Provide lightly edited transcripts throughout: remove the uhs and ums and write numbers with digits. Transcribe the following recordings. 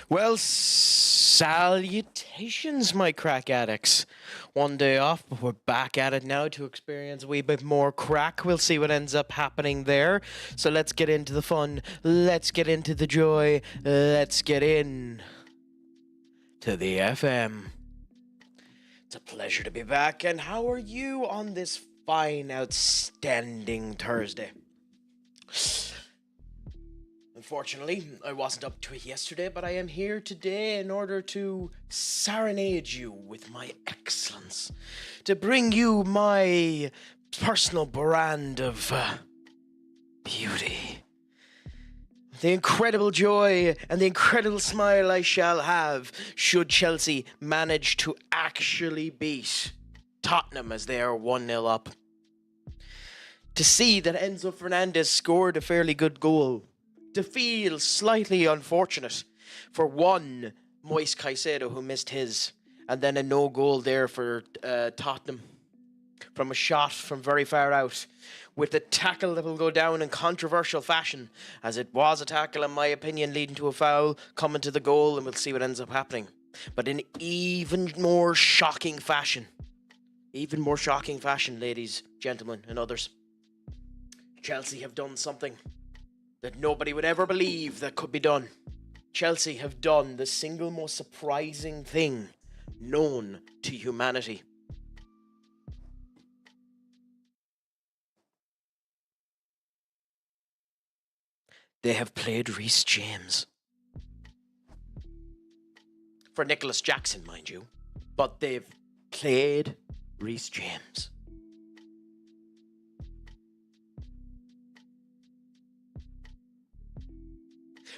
Well, salutations, my crack addicts. One day off, but we're back at it now to experience a wee bit more crack. We'll see what ends up happening there. So let's get into the fun. Let's get into the joy. Let's get in to the FM. It's a pleasure to be back. And how are you on this fine, outstanding Thursday? Unfortunately, I wasn't up to it yesterday, but I am here today in order to serenade you with my excellence, to bring you my personal brand of beauty. The incredible joy and the incredible smile I shall have should Chelsea manage to actually beat Tottenham as they are 1-0 up. To see that Enzo Fernandez scored a fairly good goal. To feel slightly unfortunate for one Moise Caicedo who missed his, and then a no goal there for Tottenham from a shot from very far out, with a tackle that will go down in controversial fashion, as it was a tackle in my opinion leading to a foul, coming to the goal, and we'll see what ends up happening. But in even more shocking fashion, ladies, gentlemen and others, Chelsea have done something that nobody would ever believe that could be done. Chelsea have done the single most surprising thing known to humanity. They have played Reece James. For Nicholas Jackson, mind you. But they've played Reece James.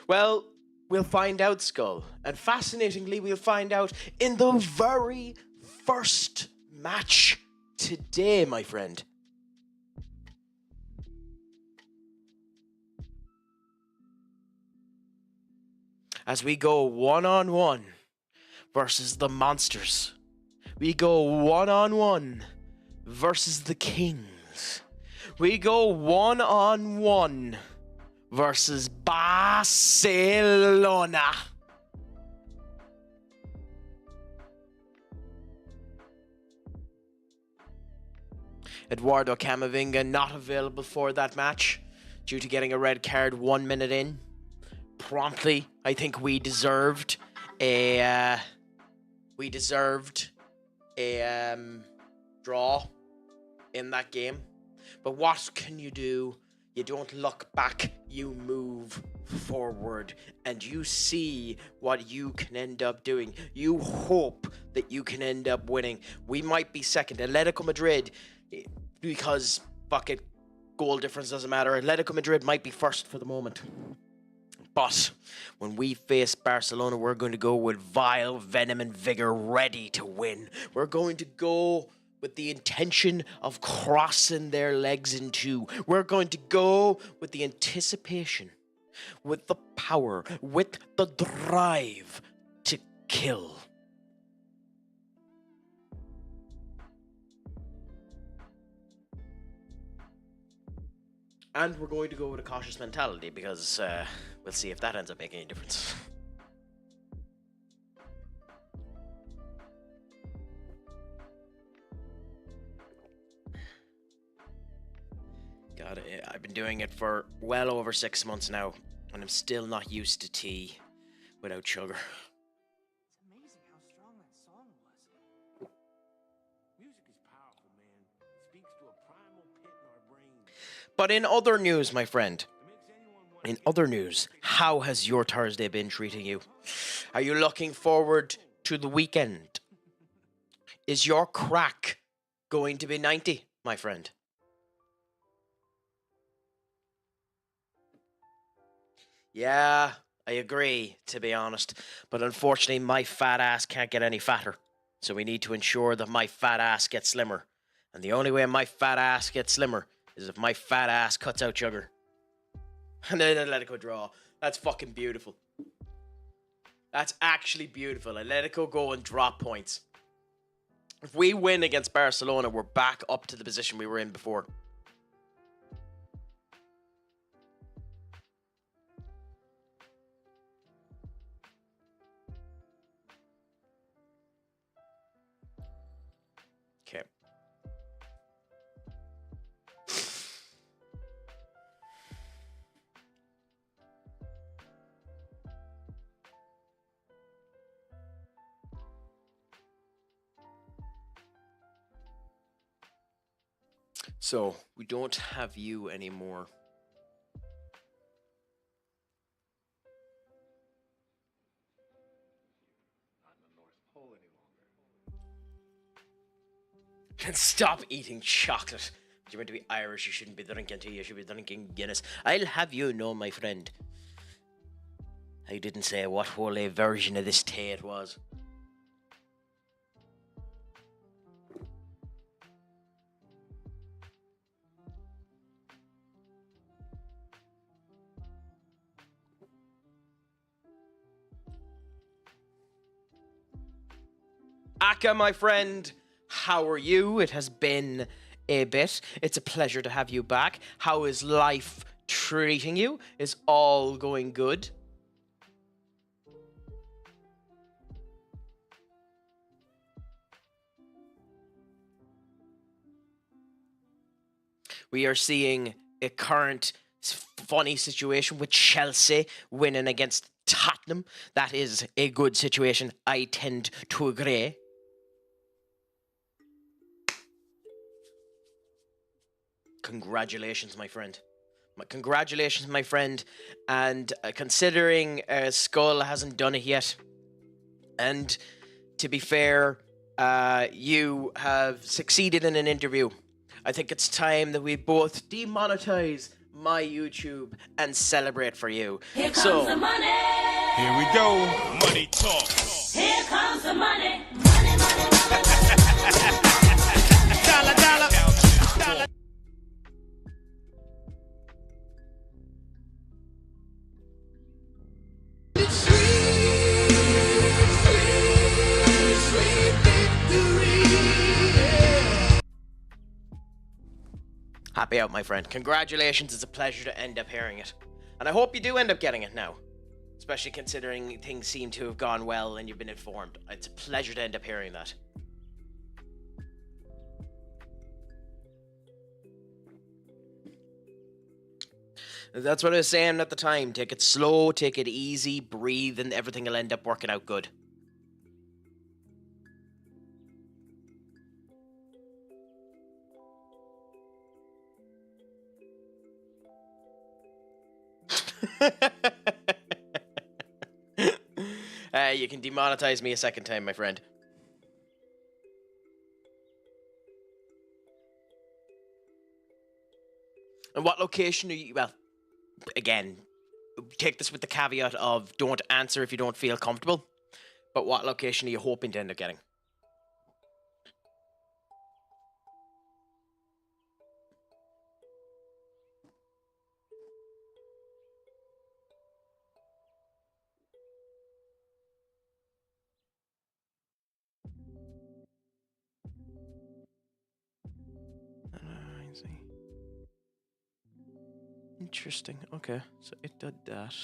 Well, we'll find out, Skull. And fascinatingly, we'll find out in the very first match today, my friend. As we go one-on-one versus the monsters. We go one-on-one versus the kings. We go one-on-one versus Barcelona. Eduardo Camavinga not available for that match due to getting a red card 1 minute in. Promptly, I think we deserved a draw in that game. But what can you do? You don't look back, you move forward, and you see what you can end up doing. You hope that you can end up winning. We might be second. Atletico Madrid, because fuck it, goal difference doesn't matter. Atletico Madrid might be first for the moment. But when we face Barcelona, we're going to go with vile venom and vigor, ready to win. We're going to go with the intention of crossing their legs in two. We're going to go with the anticipation, with the power, with the drive to kill. And we're going to go with a cautious mentality because we'll see if that ends up making any difference. God, I've been doing it for well over 6 months now, and I'm still not used to tea without sugar. It's amazing how strong that song was. Music is powerful, man. It speaks to a primal pit in our brains. But in other news, my friend, how has your Thursday been treating you? Are you looking forward to the weekend? Is your crack going to be 90, my friend? Yeah, I agree, to be honest. But unfortunately, my fat ass can't get any fatter. So we need to ensure that my fat ass gets slimmer. And the only way my fat ass gets slimmer is if my fat ass cuts out sugar. And then Atletico draw. That's fucking beautiful. That's actually beautiful. Atletico go and drop points. If we win against Barcelona, we're back up to the position we were in before. So, we don't have you anymore. And stop eating chocolate. If you're meant to be Irish, you shouldn't be drinking tea, you should be drinking Guinness. I'll have you know, my friend, I didn't say what whole version of this tea it was. Aka, my friend, how are you? It has been a bit. It's a pleasure to have you back. How is life treating you? Is all going good? We are seeing a current funny situation with Chelsea winning against Tottenham. That is a good situation. I tend to agree. Congratulations, my friend. Congratulations, my friend. And considering Skull hasn't done it yet, and to be fair, you have succeeded in an interview. I think it's time that we both demonetize my YouTube and celebrate for you. Here comes the money. Here we go. Money talk. Here comes the money. Money, money, money. Dollar, dollar. Happy out, my friend. Congratulations. It's a pleasure to end up hearing it. And I hope you do end up getting it now. Especially considering things seem to have gone well and you've been informed. It's a pleasure to end up hearing that. That's what I was saying at the time. Take it slow, take it easy, breathe, and everything will end up working out good. You can demonetize me a second time, my friend. And what location are you... Well, again, take this with the caveat of don't answer if you don't feel comfortable. But what location are you hoping to end up getting? I see. Interesting. Okay, so it did that.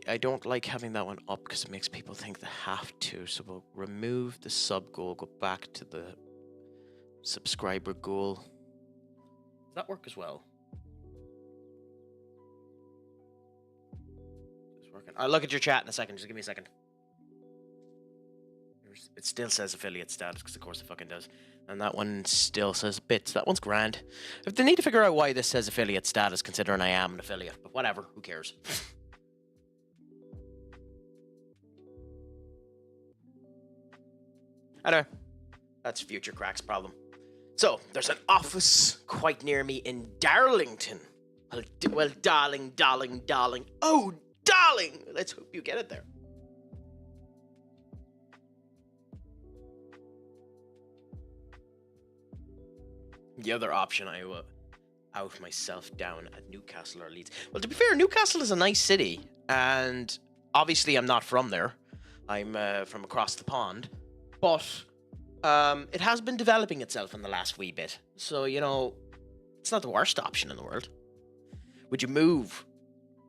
I don't like having that one up because it makes people think they have to. So we'll remove the sub goal, go back to the subscriber goal. Does that work as well? It's working. I'll look at your chat in a second. Just give me a second. It still says affiliate status because of course it fucking does. And that one still says bits. That one's grand. If they need to figure out why this says affiliate status considering I am an affiliate. But whatever, who cares? Anyway, that's future Crack's problem. So, there's an office quite near me in Darlington. Well, darling. Oh, darling! Let's hope you get it there. The other option, I will out myself down at Newcastle or Leeds. Well, to be fair, Newcastle is a nice city, and obviously I'm not from there. I'm from across the pond, but it has been developing itself in the last wee bit. So, you know, it's not the worst option in the world. Would you move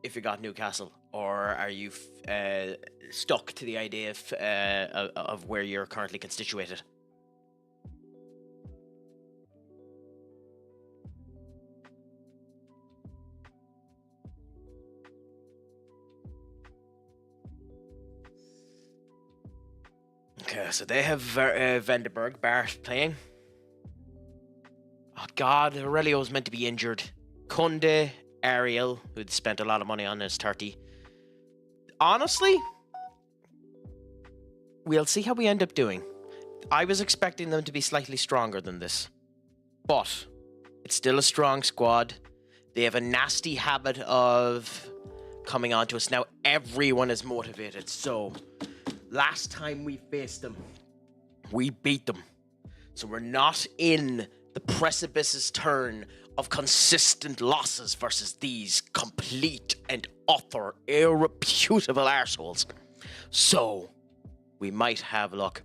if you got Newcastle, or are you stuck to the idea of where you're currently constituted? Okay, so they have Vandenberg Bart playing. God, Aurelio's meant to be injured. Kunde, Ariel, who'd spent a lot of money on his 30. Honestly, we'll see how we end up doing. I was expecting them to be slightly stronger than this. But it's still a strong squad. They have a nasty habit of coming onto us. Now everyone is motivated. So last time we faced them, we beat them. So we're not in the precipice's turn of consistent losses versus these complete and utter irreputable arseholes. So we might have luck.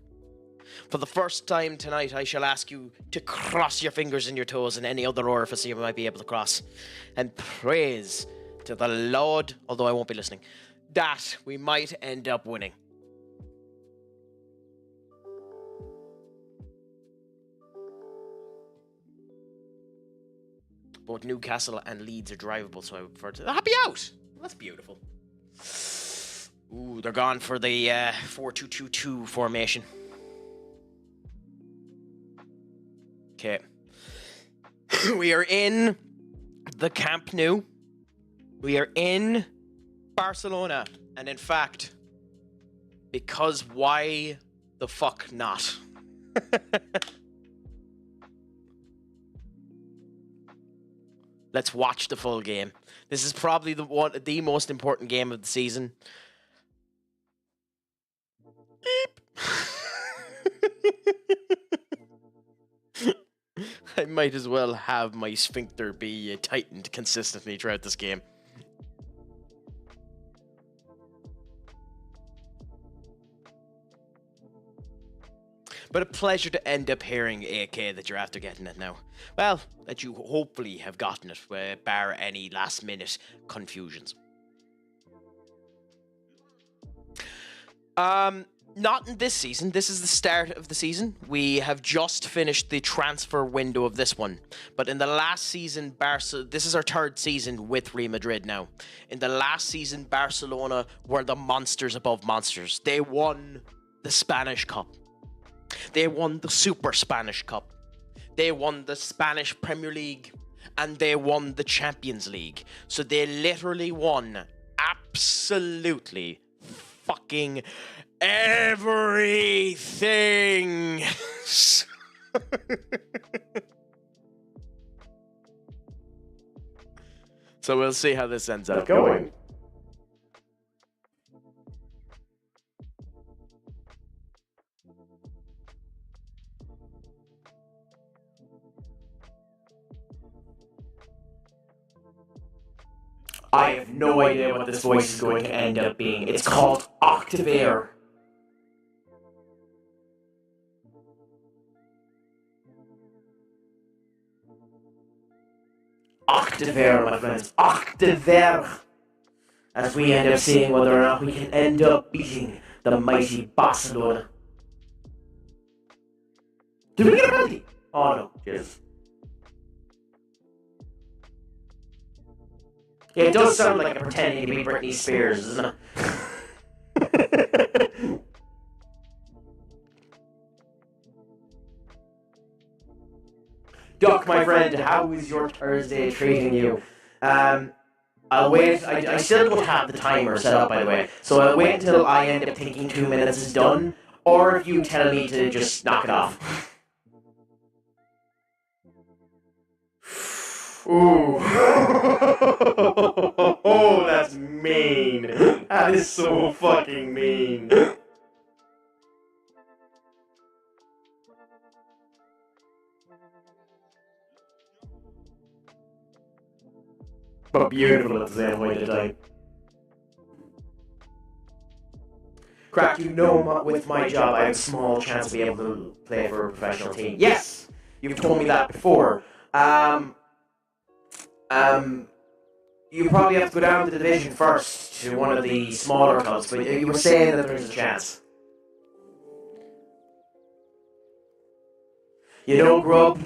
For the first time tonight, I shall ask you to cross your fingers and your toes and any other orifice you might be able to cross, and praise to the Lord, although I won't be listening, that we might end up winning. Both Newcastle and Leeds are drivable, so I would prefer to... Happy out! That's beautiful. Ooh, they're gone for the 4-2-2-2 formation. Okay. We are in the Camp Nou. We are in Barcelona. And in fact, because why the fuck not? Let's watch the full game. This is probably the most important game of the season. I might as well have my sphincter be tightened consistently throughout this game. But a pleasure to end up hearing, AK, that you're after getting it now. Well, that you hopefully have gotten it, bar any last-minute confusions. Not in this season. This is the start of the season. We have just finished the transfer window of this one. But in the last season, this is our third season with Real Madrid now. In the last season, Barcelona were the monsters above monsters. They won the Spanish Cup. They won the Super Spanish Cup. They won the Spanish Premier League. And they won the Champions League. So they literally won absolutely fucking everything. So we'll see how this ends up going. I have no idea what this voice is going to end up being. It's called Octave. Octave, my friends. Octave. As we end up seeing whether or not we can end up beating the mighty Barcelona. Did we get a penalty? Oh no, cheers. Yeah, it does sound like a pretending to be Britney Spears, doesn't it? Duck, my friend, how is your Thursday treating you? I'll wait. I still don't have the timer set up, by the way, so I'll wait until I end up thinking 2 minutes is done, or if you tell me to just knock it off. Ooh. Oh, that's mean. That is so fucking mean. But beautiful at the same point of time. Crack, you know with my job I have a small chance to be able to play for a professional team. Yes! You've told me that before. You probably have to go down to the division first to one of the smaller clubs, but you were saying that there's a chance. You know, Grub,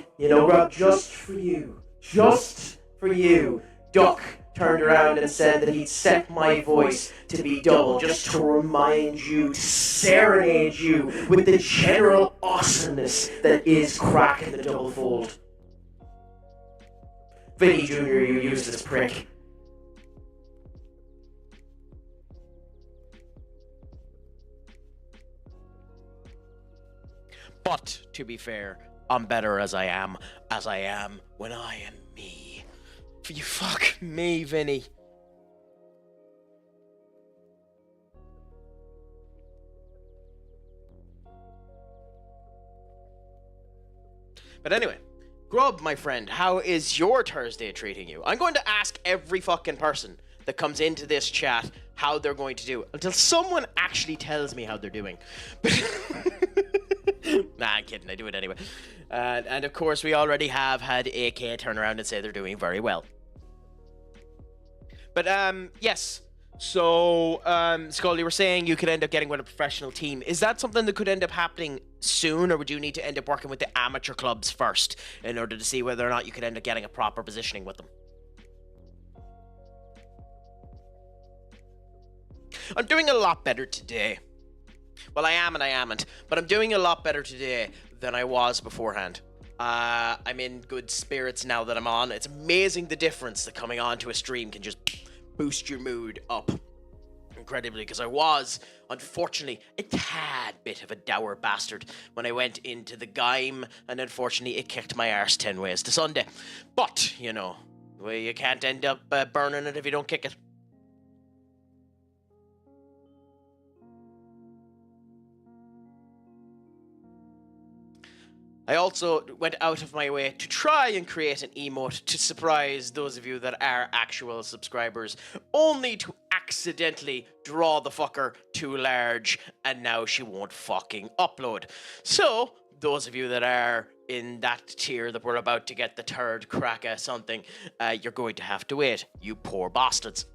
just for you, Duck turned around and said that he'd set my voice to be double just to remind you, to serenade you with the general awesomeness that is Crack in the Double Fold. Vinny Jr., you useless prick. But, to be fair, I'm better as I am when I am me. You fuck me, Vinny. But anyway, Grub, my friend, how is your Thursday treating you? I'm going to ask every fucking person that comes into this chat how they're going to do until someone actually tells me how they're doing. Nah, I'm kidding. I do it anyway. And of course, we already have had AK turn around and say they're doing very well. But yes. So, Skull, you were saying you could end up getting with a professional team. Is that something that could end up happening soon, or would you need to end up working with the amateur clubs first in order to see whether or not you could end up getting a proper positioning with them? I'm doing a lot better today. Well, I am and I amn't, but I'm doing a lot better today than I was beforehand. I'm in good spirits now that I'm on. It's amazing the difference that coming on to a stream can just boost your mood up incredibly, because I was, unfortunately, a tad bit of a dour bastard when I went into the game, and unfortunately it kicked my arse 10 ways to Sunday. But, you know, well, you can't end up burning it if you don't kick it. I also went out of my way to try and create an emote to surprise those of you that are actual subscribers, only to accidentally draw the fucker too large, and now she won't fucking upload. So, those of you that are in that tier that we're about to get the third crack at something, you're going to have to wait, you poor bastards.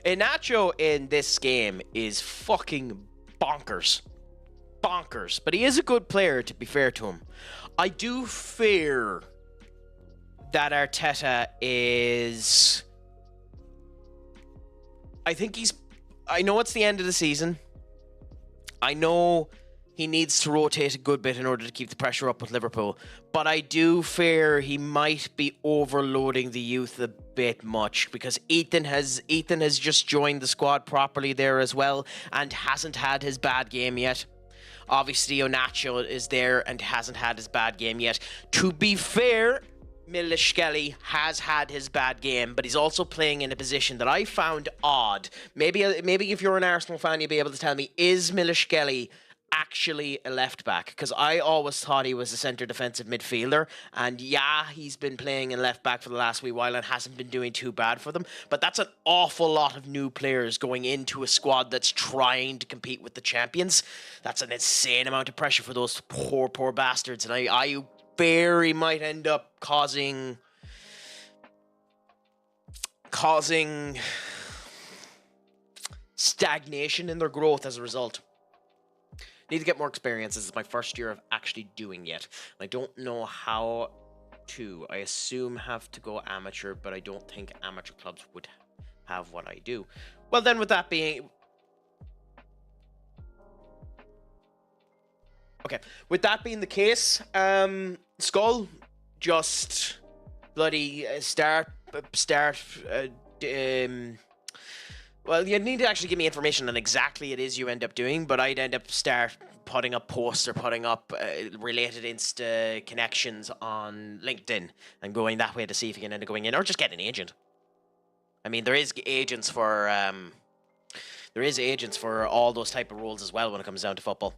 Inacho in this game is fucking bonkers. But he is a good player, to be fair to him. I do fear that Arteta is... I know it's the end of the season. I know he needs to rotate a good bit in order to keep the pressure up with Liverpool. But I do fear he might be overloading the youth a bit much, because Ethan has just joined the squad properly there as well and hasn't had his bad game yet. Obviously, Onacho is there and hasn't had his bad game yet. To be fair, Milishkeli has had his bad game, but he's also playing in a position that I found odd. Maybe if you're an Arsenal fan, you'll be able to tell me, is Milishkeli actually a left back? Because I always thought he was a centre defensive midfielder, and yeah, he's been playing in left back for the last wee while and hasn't been doing too bad for them, but that's an awful lot of new players going into a squad that's trying to compete with the champions. That's an insane amount of pressure for those poor bastards, and I very might end up causing stagnation in their growth as a result. Need to get more experience. This is my first year of actually doing it. I don't know how to. I assume have to go amateur, but I don't think amateur clubs would have what I do. Well, then with that being... Okay, with that being the case, Skull, just bloody start. Well, you need to actually give me information on exactly it is you end up doing, but I'd end up putting up posts or putting up related Insta connections on LinkedIn and going that way to see if you can end up going in, or just get an agent. I mean, there is agents for all those type of roles as well when it comes down to football.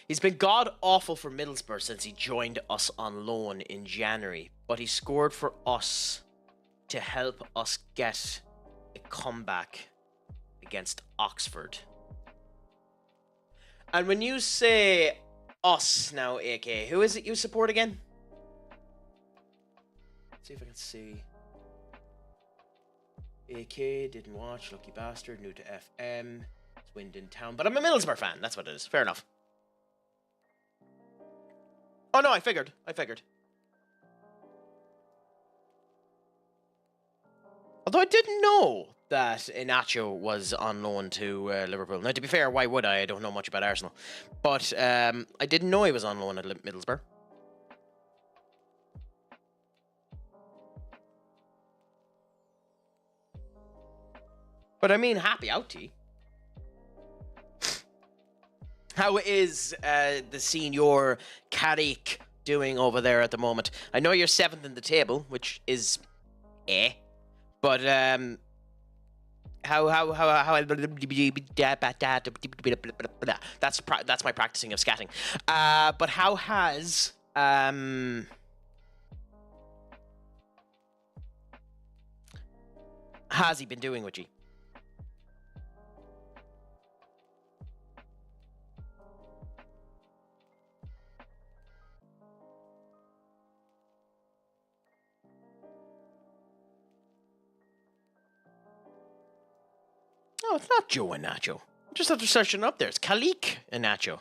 He's been god-awful for Middlesbrough since he joined us on loan in January, but he scored for us to help us get a comeback against Oxford. And when you say us now, AK, who is it you support again? Let's see if I can see. AK, didn't watch, lucky bastard, new to FM, Swindon Town, but I'm a Middlesbrough fan, that's what it is, fair enough. Oh no, I figured. Although I didn't know that Inacho was on loan to Liverpool. Now, to be fair, why would I? I don't know much about Arsenal. But I didn't know he was on loan at Middlesbrough. But I mean, happy out to you. How is the senior craic doing over there at the moment? I know you're 7th in the table, which is but how that's my practicing of scatting. But how has he been doing with you? No, it's not Joe Inacho. Just after searching up there, it's craic Inacho.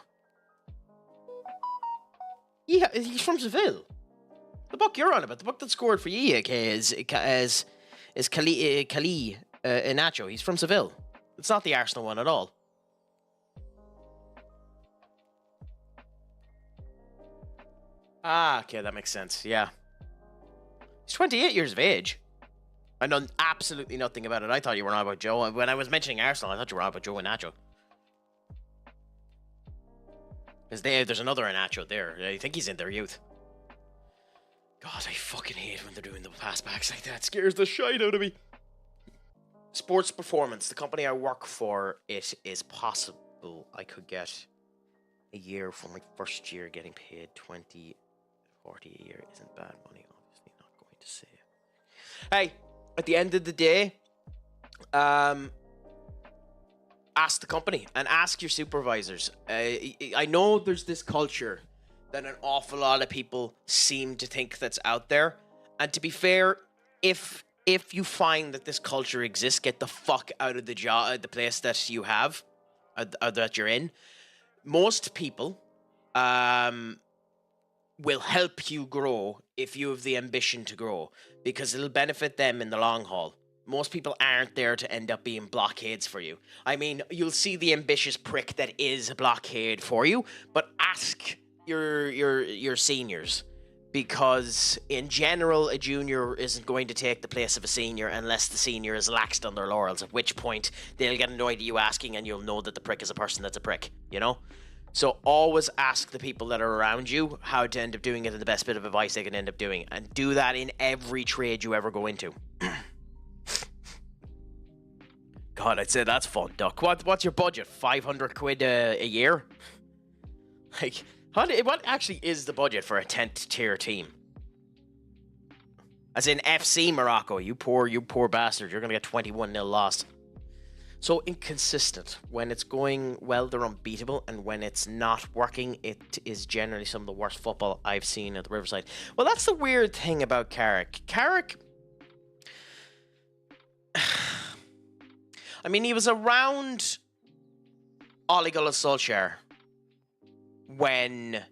Yeah, he's from Seville. The book you're on about, the book that scored for you, is craic Inacho. He's from Seville. It's not the Arsenal one at all. Ah, okay, that makes sense. Yeah. He's 28 years of age. I know absolutely nothing about it. I thought you were on about Joe. When I was mentioning Arsenal, I thought you were on about Joe Inacho. Because there's another Inacho there. I think he's in their youth. God, I fucking hate when they're doing the pass backs like that. It scares the shite out of me. Sports Performance, the company I work for, it is possible I could get a year for my first year getting paid 20, 40 a year. Isn't bad money, obviously not going to say. Hey, at the end of the day, ask the company and ask your supervisors. I know there's this culture that an awful lot of people seem to think that's out there. And to be fair, if you find that this culture exists, get the fuck out of the place that you have, or that you're in. Most people will help you grow if you have the ambition to grow, because it'll benefit them in the long haul. Most people aren't there to end up being blockades for you. I mean, you'll see the ambitious prick that is a blockade for you, but ask your seniors, because in general, a junior isn't going to take the place of a senior unless the senior is laxed on their laurels, at which point they'll get annoyed at you asking and you'll know that the prick is a person that's a prick, you know? So always ask the people that are around you how to end up doing it and the best bit of advice they can end up doing. And do that in every trade you ever go into. God, I'd say that's fun, Duck. What's your budget? 500 quid a year? Like, what actually is the budget for a 10th tier team? As in FC Morocco, you poor bastard. You're going to get 21-0 lost. So inconsistent. When it's going well, they're unbeatable, and when it's not working, it is generally some of the worst football I've seen at the Riverside. Well, that's the weird thing about Carrick. Carrick, I mean, he was around Ole Gunnar Solskjaer when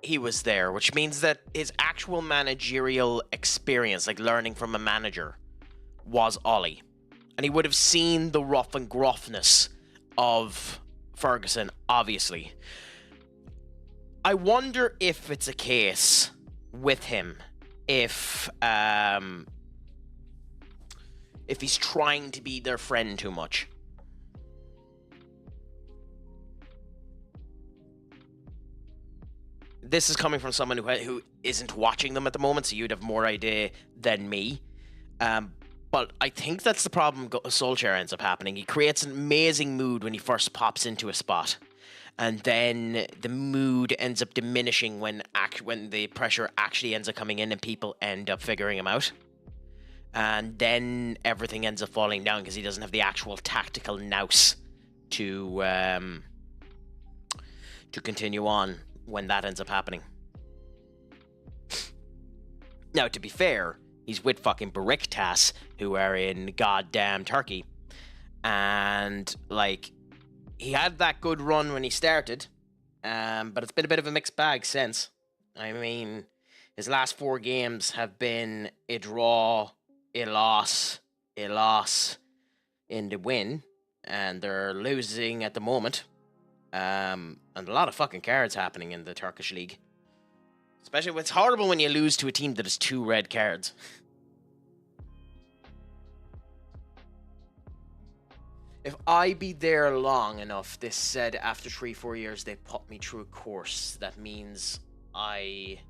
he was there, which means that his actual managerial experience, like learning from a manager, was Ollie. And he would have seen the rough and gruffness of Ferguson, obviously. I wonder if it's a case with him, if he's trying to be their friend too much. This is coming from someone who isn't watching them at the moment, so you'd have more idea than me. But I think that's the problem Solskjaer ends up happening. He creates an amazing mood when he first pops into a spot. And then the mood ends up diminishing when the pressure actually ends up coming in and people end up figuring him out. And then everything ends up falling down because he doesn't have the actual tactical nous to continue on when that ends up happening. Now, to be fair, he's with fucking Besiktas, who are in goddamn Turkey. And, like, he had that good run when he started, but it's been a bit of a mixed bag since. I mean, his last 4 games have been a draw, a loss, a loss in the win, and they're losing at the moment. And a lot of fucking cards happening in the Turkish league. Especially, it's horrible when you lose to a team that has 2 red cards. If I be there long enough, this said after 3-4 years, they put me through a course. That means I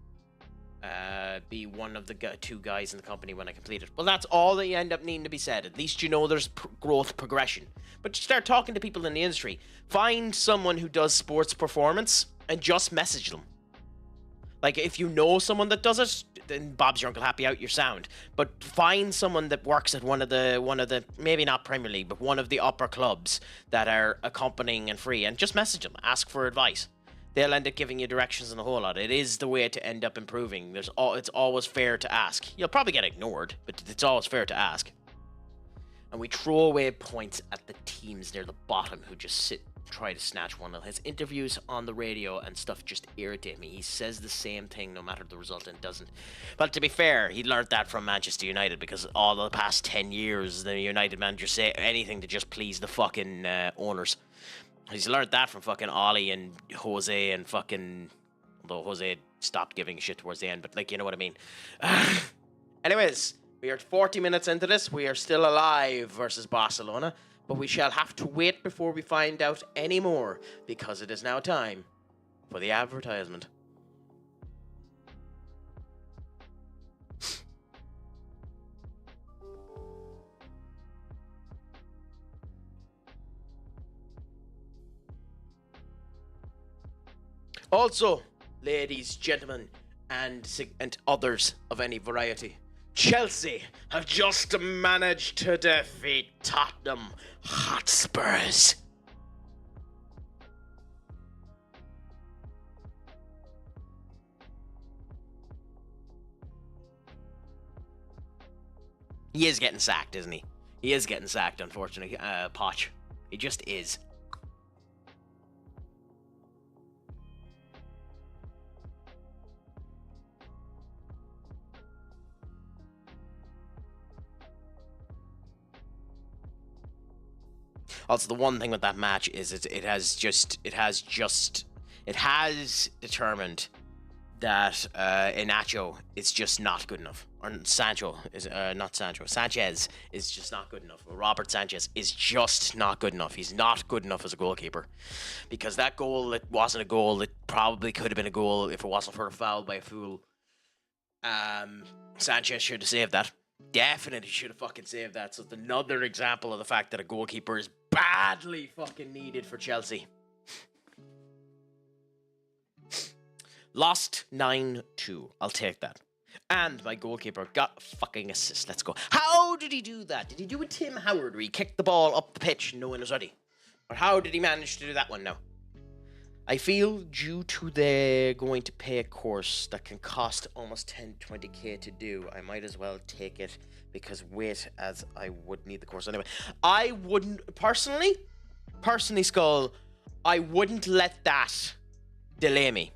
be one of the 2 guys in the company when I complete it. Well, that's all that you end up needing to be said. At least you know there's growth progression. But you start talking to people in the industry. Find someone who does sports performance and just message them. Like, if you know someone that does it, then Bob's your uncle, happy out your sound. But find someone that works at one of the maybe not Premier League, but one of the upper clubs that are accompanying and free, and just message them, ask for advice. They'll end up giving you directions and a whole lot. It is the way to end up improving. It's always fair to ask. You'll probably get ignored, but it's always fair to ask. And we throw away points at the teams near the bottom who just sit and try to snatch one. His interviews on the radio and stuff just irritate me. He says the same thing no matter the result and doesn't. But to be fair, he learned that from Manchester United, because all the past 10 years the United manager say anything to just please the fucking owners. He's learned that from fucking Ollie and Jose and fucking... Although Jose stopped giving a shit towards the end, but like, you know what I mean. Anyways, we are 40 minutes into this. We are still alive versus Barcelona, but we shall have to wait before we find out any more, because it is now time for the advertisement. Also, ladies, gentlemen, and others of any variety, Chelsea have just managed to defeat Tottenham Hotspurs. He is getting sacked, isn't he? He is getting sacked, unfortunately. Poch. He just is. Also, the one thing with that match is it has determined that Inacho is just not good enough. Or Sanchez is just not good enough. Robert Sanchez is just not good enough. He's not good enough as a goalkeeper. Because that goal, it wasn't a goal. It probably could have been a goal if it wasn't for a foul by a fool. Sanchez should have saved that. Definitely should have fucking saved that. So it's another example of the fact that a goalkeeper is badly fucking needed for Chelsea. Lost 9-2. I'll take that. And my goalkeeper got a fucking assist. Let's go. How did he do that? Did he do a Tim Howard where he kicked the ball up the pitch and no one was ready? Or how did he manage to do that one now? I feel due to they're going to pay a course that can cost almost 10-20k to do, I might as well take it, because wait, as I would need the course anyway. I wouldn't, personally, Skull, I wouldn't let that delay me,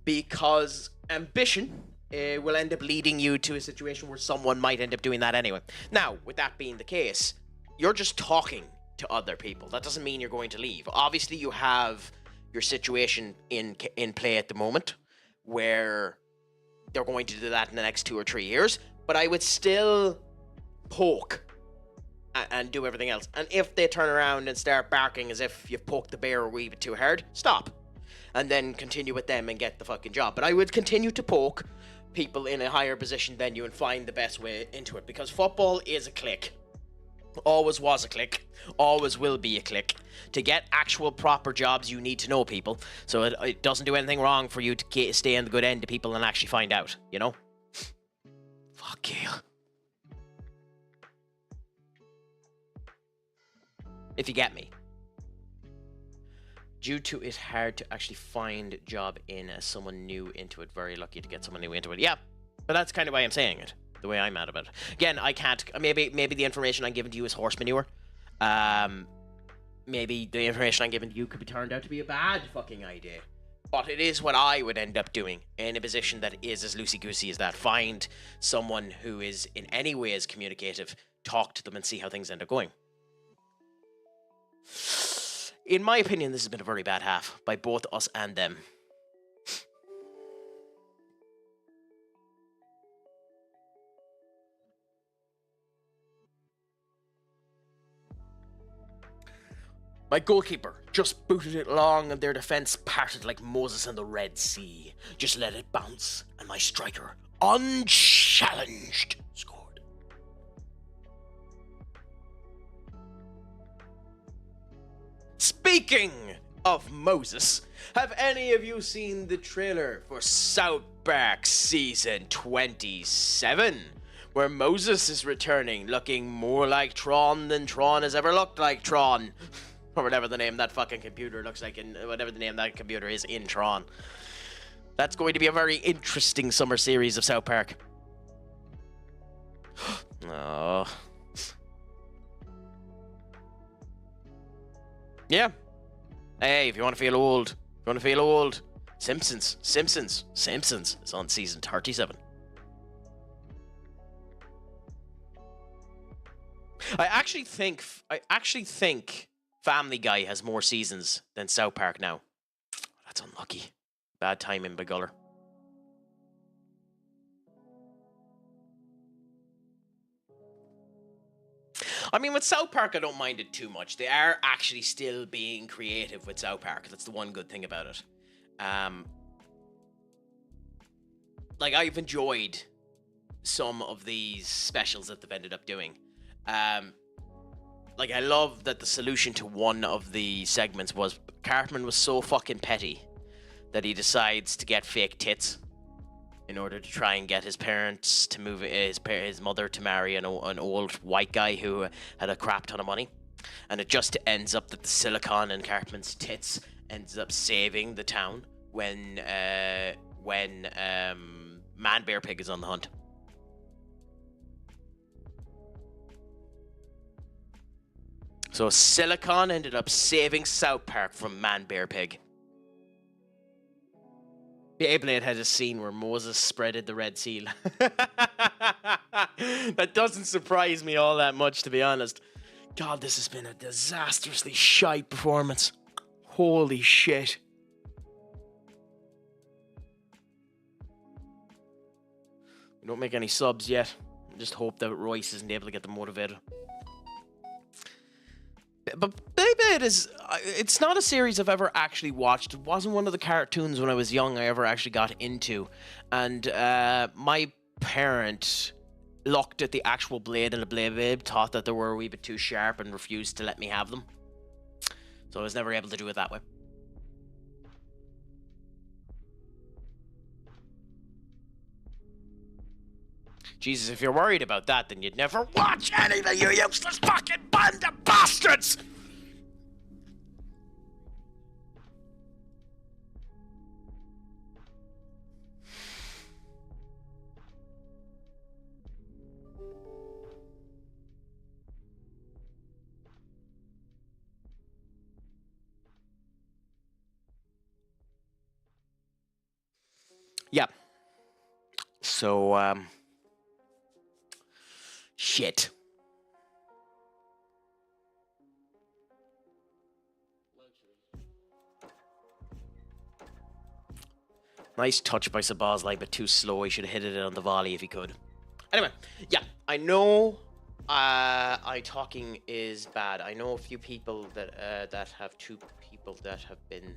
because ambition will end up leading you to a situation where someone might end up doing that anyway. Now, with that being the case, you're just talking to other people. That doesn't mean you're going to leave. Obviously, you have your situation in play at the moment, where they're going to do that in the next 2 or 3 years, but I would still poke and do everything else. And if they turn around and start barking as if you've poked the bear a wee bit too hard, stop. And then continue with them and get the fucking job. But I would continue to poke people in a higher position than you and find the best way into it, because football is a clique. Always was a clique. Always will be a clique. To get actual proper jobs, you need to know people. So it doesn't do anything wrong for you to stay on the good end of people and actually find out, you know? Fuck you. If you get me. Due to it hard to actually find job in as someone new into it. Very lucky to get someone new into it. Yeah, but that's kind of why I'm saying it. The way I'm mad about it. Again, I can't. Maybe the information I'm giving to you is horse manure. Maybe the information I'm giving to you could be turned out to be a bad fucking idea. But it is what I would end up doing in a position that is as loosey-goosey as that. Find someone who is in any way as communicative talk to them and see how things end up going. In my opinion, this has been a very bad half by both us and them. My goalkeeper just booted it along and their defence parted like Moses in the Red Sea. Just let it bounce and my striker, unchallenged, scored. Speaking of Moses, have any of you seen the trailer for South Park Season 27? Where Moses is returning looking more like Tron than Tron has ever looked like Tron. Or whatever the name that fucking computer looks like in whatever the name that computer is in Tron. That's going to be a very interesting summer series of South Park. Oh. Yeah. Hey, if you want to feel old, Simpsons is on season 37. I actually think Family Guy has more seasons than South Park now. That's unlucky. Bad timing by Guller. I mean, with South Park, I don't mind it too much. They are actually still being creative with South Park. That's the one good thing about it. Like, I've enjoyed some of these specials that they've ended up doing. Like, I love that the solution to one of the segments was Cartman was so fucking petty that he decides to get fake tits in order to try and get his parents to move, his mother to marry an old white guy who had a crap ton of money. And it just ends up that the silicone in Cartman's tits ends up saving the town when Man Bear Pig is on the hunt. So Silicon ended up saving South Park from Man Bear Pig. Beyblade had a scene where Moses spreaded the Red Seal. That doesn't surprise me all that much, to be honest. God, this has been a disastrously shite performance. Holy shit. We don't make any subs yet. I just hope that Royce isn't able to get them motivated. But Beyblade it's not a series I've ever actually watched. It wasn't one of the cartoons when I was young I ever actually got into. And my parent looked at the actual blade and the Beyblade, thought that they were a wee bit too sharp and refused to let me have them. So I was never able to do it that way. Jesus, if you're worried about that, then you'd never watch anything, you useless fucking band of bastards! Yeah. So, shit. Nice touch by Sabazlai, but too slow. He should have hit it on the volley if he could. Anyway, yeah, I know talking is bad. I know a few people that have two people that have been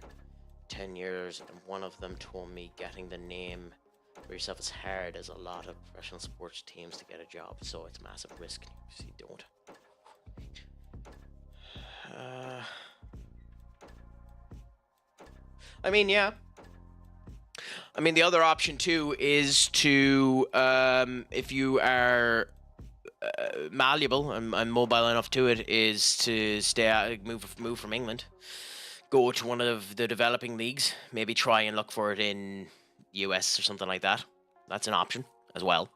10 years, and one of them told me getting the name for yourself is hard as a lot of professional sports teams to get a job, so it's massive risk if you don't. I mean, yeah. I mean, the other option too is to, if you are malleable and mobile enough to it, is to move from England, go to one of the developing leagues, maybe try and look for it in US or something like that. That's an option as well.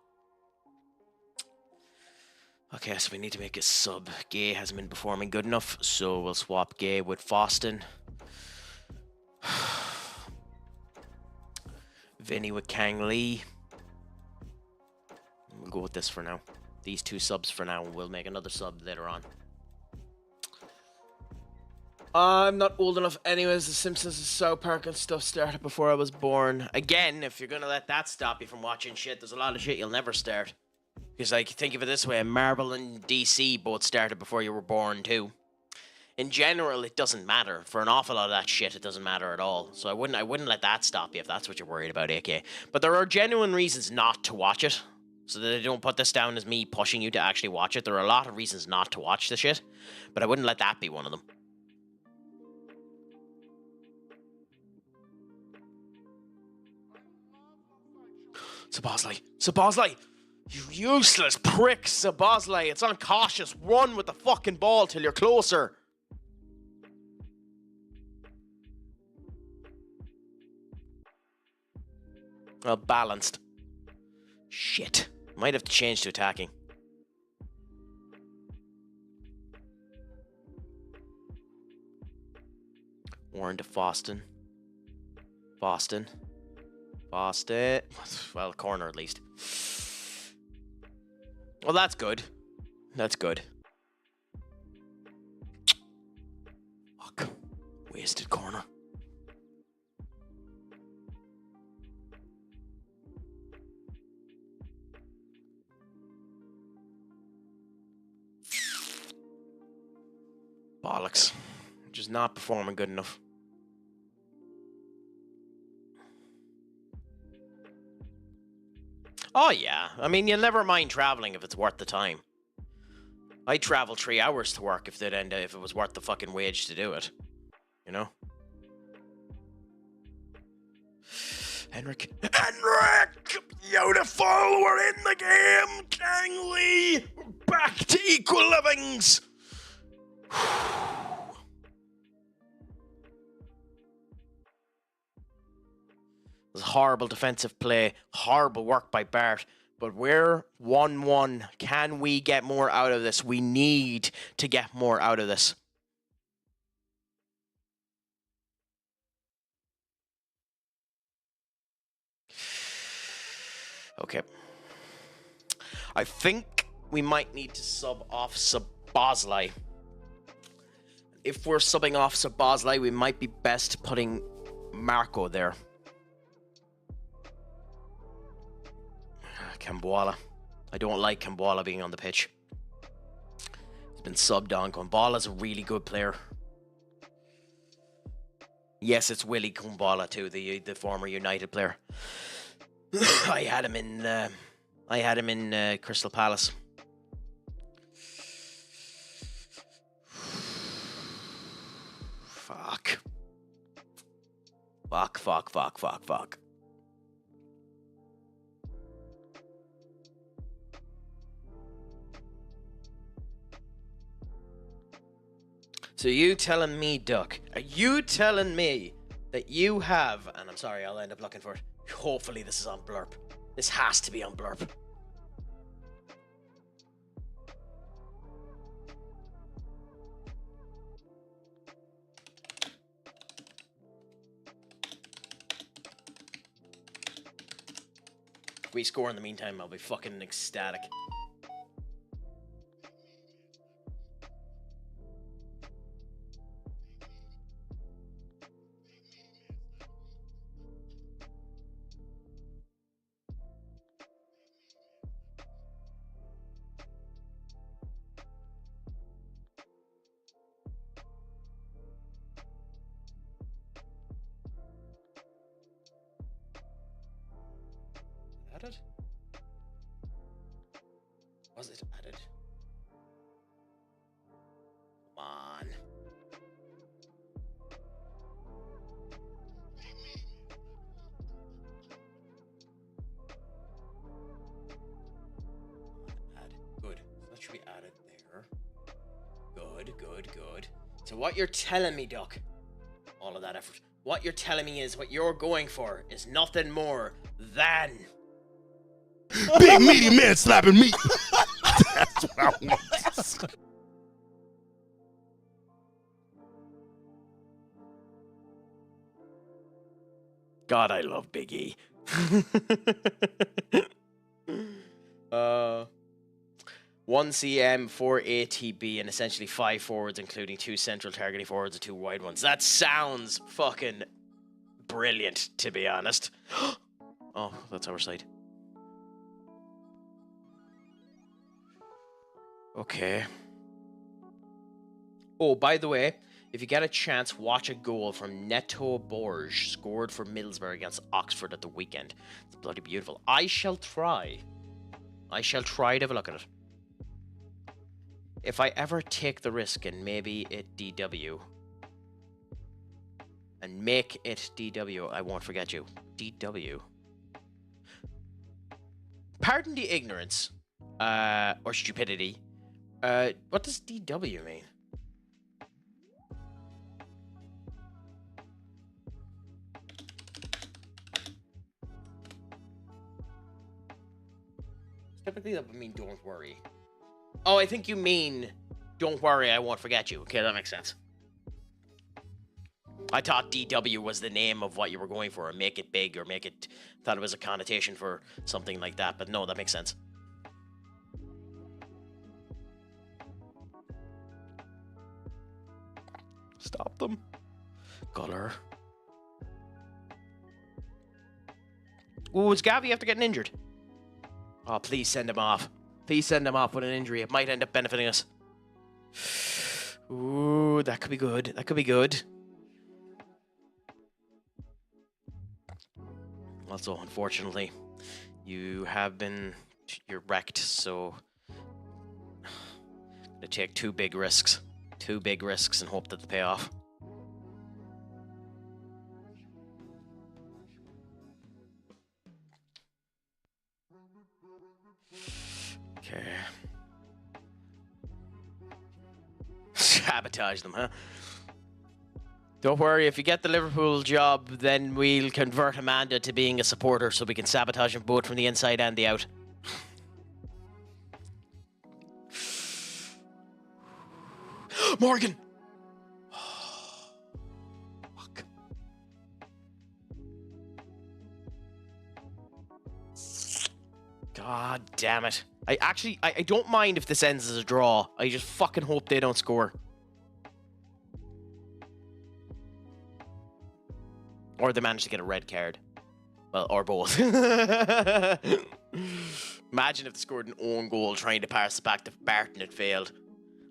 Okay, so we need to make a sub. Gay hasn't been performing good enough, so we'll swap Gay with Foston. Vinny with Kang Lee. We'll go with this for now. these 2 subs for now, and we'll make another sub later on. I'm not old enough anyways. The Simpsons and South Park and stuff started before I was born. Again, if you're gonna let that stop you from watching shit, there's a lot of shit you'll never start. Because, like, think of it this way, Marvel and DC both started before you were born, too. In general, it doesn't matter. For an awful lot of that shit, it doesn't matter at all. So I wouldn't let that stop you if that's what you're worried about, AK. But there are genuine reasons not to watch it. So that I don't put this down as me pushing you to actually watch it. There are a lot of reasons not to watch the shit. But I wouldn't let that be one of them. Sabozlai! You useless prick, Sabozlai! It's uncautious. Run with the fucking ball till you're closer. Well, balanced. Shit. Might have to change to attacking. Warren to Foston. Boston. Well, corner at least. Well, that's good. That's good. Fuck. Wasted corner. Bollocks. Just not performing good enough. Oh, yeah. I mean, you'll never mind traveling if it's worth the time. I'd travel 3 hours to work if it was worth the fucking wage to do it. You know? Henrik! Beautiful! We're in the game! Kangley! We're back to equal livings! It was horrible defensive play, horrible work by Bart, but we're 1-1. Can we get more out of this? We need to get more out of this. Okay. I think we might need to sub off Sabozlai. If we're subbing off Sabozlai, we might be best putting Marco there. Kambuala. I don't like Kambuala being on the pitch. He's been subbed on. Kambuala's a really good player. Yes, it's Willie Kumbala too, the former United player. I had him in Crystal Palace. Fuck. So you telling me, Duck, are you telling me that you have, and I'm sorry, I'll end up looking for it. Hopefully this is on Blurp. This has to be on Blurp. If we score in the meantime, I'll be fucking ecstatic. Added? Was it added? Come on. Add. Good. So that should be added there. Good. So what you're telling me, Duck, all of that effort, what you're telling me is what you're going for is nothing more than... Big meaty man slapping meat. That's what I want. God, I love Big E. 1 CM, 4 ATB, and essentially 5 forwards, including 2 central targeting forwards and 2 wide ones. That sounds fucking brilliant, to be honest. Oh, that's our side. Okay. Oh, by the way, if you get a chance, watch a goal from Neto Borges, scored for Middlesbrough against Oxford at the weekend. It's bloody beautiful. I shall try to have a look at it. If I ever take the risk and maybe it DW, and make it DW, I won't forget you. DW. Pardon the ignorance, or stupidity. What does DW mean? Typically that would mean don't worry. Oh, I think you mean don't worry, I won't forget you. Okay, that makes sense. I thought DW was the name of what you were going for, or make it big, or make it... thought it was a connotation for something like that, but no, that makes sense. Stop them. Guller. Ooh, is Gavi after getting injured? Oh, please send him off. Please send him off with an injury. It might end up benefiting us. Ooh, that could be good. That could be good. Also, unfortunately, you're wrecked, so I'm gonna take 2 big risks. 2 big risks and hope that they pay off. Okay. Sabotage them, huh? Don't worry, if you get the Liverpool job, then we'll convert Amanda to being a supporter so we can sabotage them both from the inside and the out. Morgan! Fuck. God damn it. I don't mind if this ends as a draw. I just fucking hope they don't score. Or they manage to get a red card. Well, or both. Imagine if they scored an own goal trying to pass it back to Barton, it failed.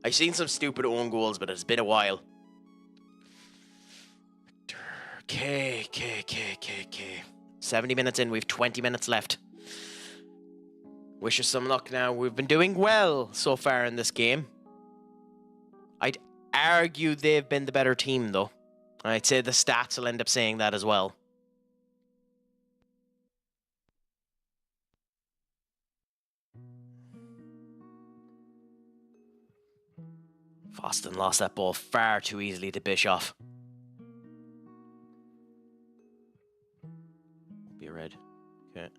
I've seen some stupid own goals, but it's been a while. K. 70 minutes in, we've 20 minutes left. Wish us some luck now. We've been doing well so far in this game. I'd argue they've been the better team, though. I'd say the stats will end up saying that as well. Foston lost that ball far too easily to Bischoff. Be a red. Okay.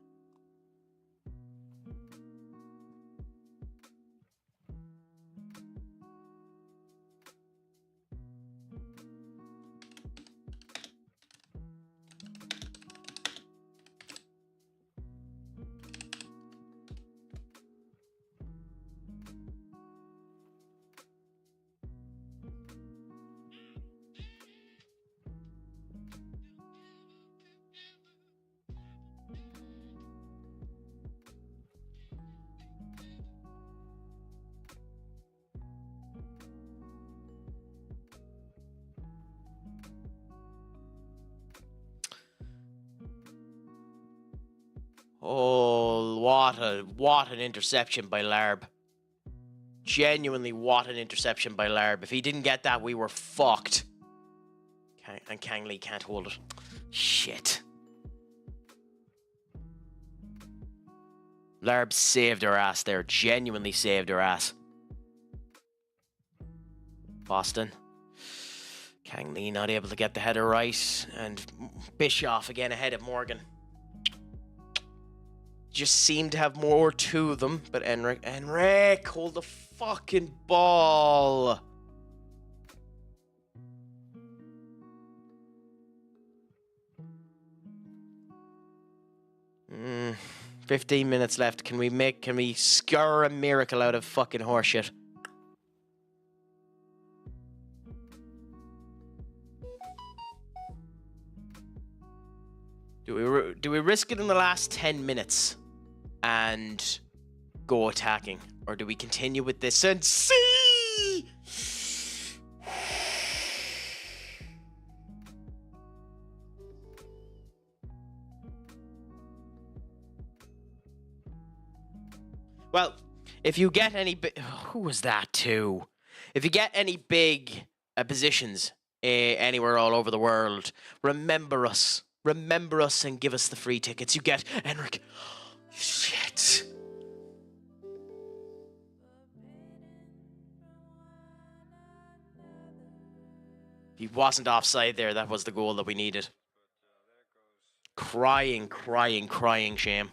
Oh, what an interception by Larb. Genuinely, what an interception by Larb. If he didn't get that, we were fucked. And Kangley can't hold it. Shit. Larb saved our ass there. Genuinely saved our ass. Boston. Kangley not able to get the header right. And Bischoff again ahead of Morgan. Just seemed to have more to them, but Enric, hold the fucking ball. 15 minutes left. Can we scour a miracle out of fucking horseshit? Do we risk it in the last 10 minutes and go attacking? Or do we continue with this and see? Well, if you get any who was that too? If you get any big positions anywhere all over the world, remember us. Remember us and give us the free tickets. You get Enric. Shit. He wasn't offside there. That was the goal that we needed. Crying, shame.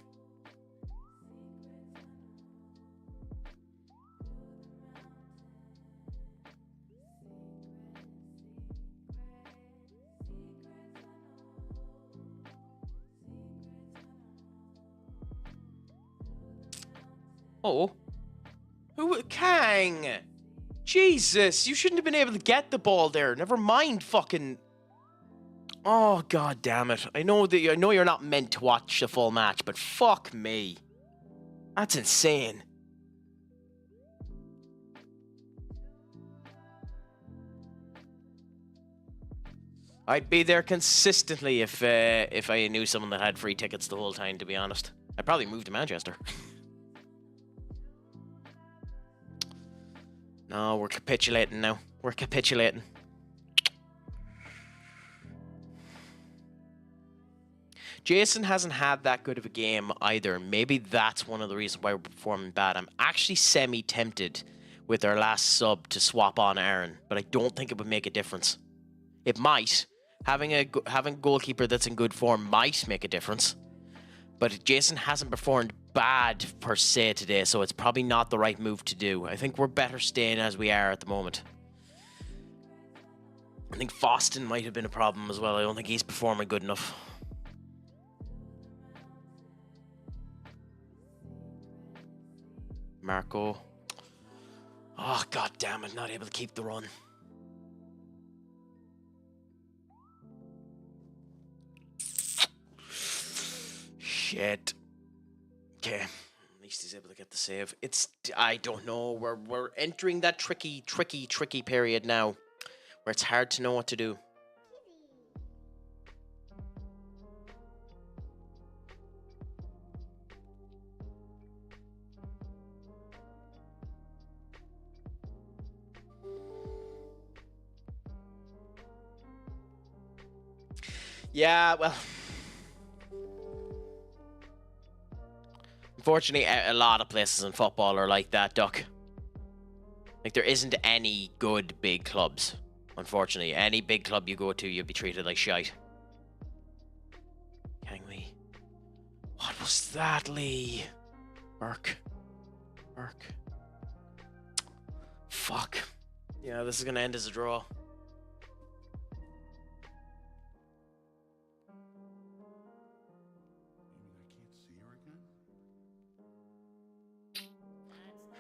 Oh. Who? Kang! Jesus, you shouldn't have been able to get the ball there. Never mind fucking... Oh, god damn it. I know you're not meant to watch the full match, but fuck me. That's insane. I'd be there consistently if I knew someone that had free tickets the whole time, to be honest. I'd probably move to Manchester. No, we're capitulating now. We're capitulating. Jason hasn't had that good of a game either. Maybe that's one of the reasons why we're performing bad. I'm actually semi-tempted with our last sub to swap on Aaron, but I don't think it would make a difference. It might. Having a goalkeeper that's in good form might make a difference. But Jason hasn't performed bad per se today, so it's probably not the right move to do. I think we're better staying as we are at the moment. I think Foston might have been a problem as well. I don't think he's performing good enough. Marco. Oh, god damn it, not able to keep the run. Shit. Okay, at least he's able to get the save. I don't know. We're entering that tricky period now, where it's hard to know what to do. Yeah, well. Unfortunately, a lot of places in football are like that, Duck. Like, there isn't any good big clubs. Unfortunately, any big club you go to, you'll be treated like shite. Can we? What was that, Lee? Burke. Fuck. Yeah, this is gonna end as a draw.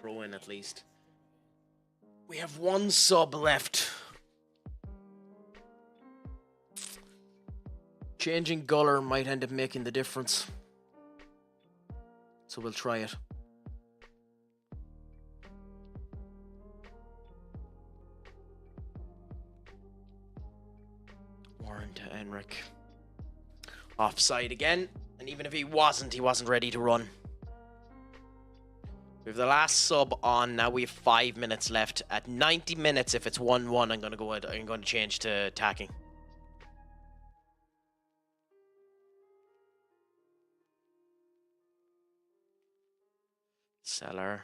Throw in at least. We have one sub left. Changing Guller might end up making the difference. So we'll try it. Warren to Enric. Offside again. And even if he wasn't ready to run. We have the last sub on. Now we have 5 minutes left. At 90 minutes, if it's 1-1, I'm going to change to attacking. Seller.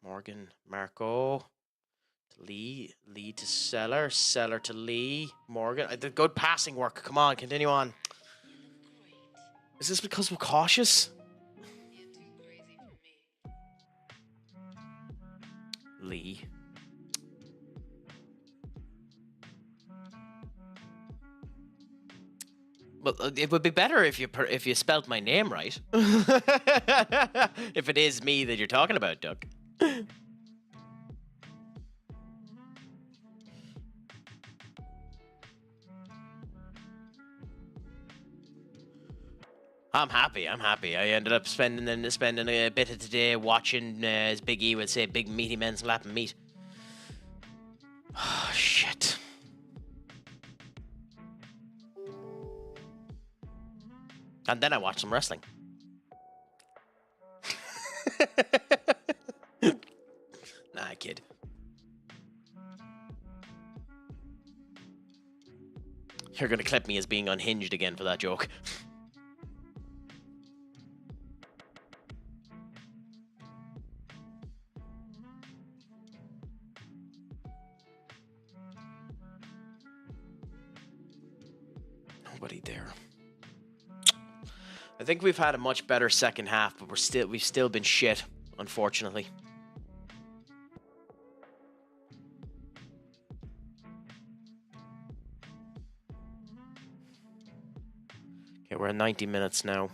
Morgan. Marco. To Lee. Lee to Seller. Seller to Lee. Morgan. Good passing work. Come on, continue on. Is this because we're cautious? Lee. Well, it would be better if you spelt my name right. If it is me that you're talking about, Duck. I'm happy. I ended up spending a bit of today watching, as Big E would say, big meaty men slapping meat. Oh, shit. And then I watched some wrestling. Nah, kid. You're gonna clip me as being unhinged again for that joke. Nobody there. I think we've had a much better second half, but we've still been shit, unfortunately. Okay, we're at 90 minutes now.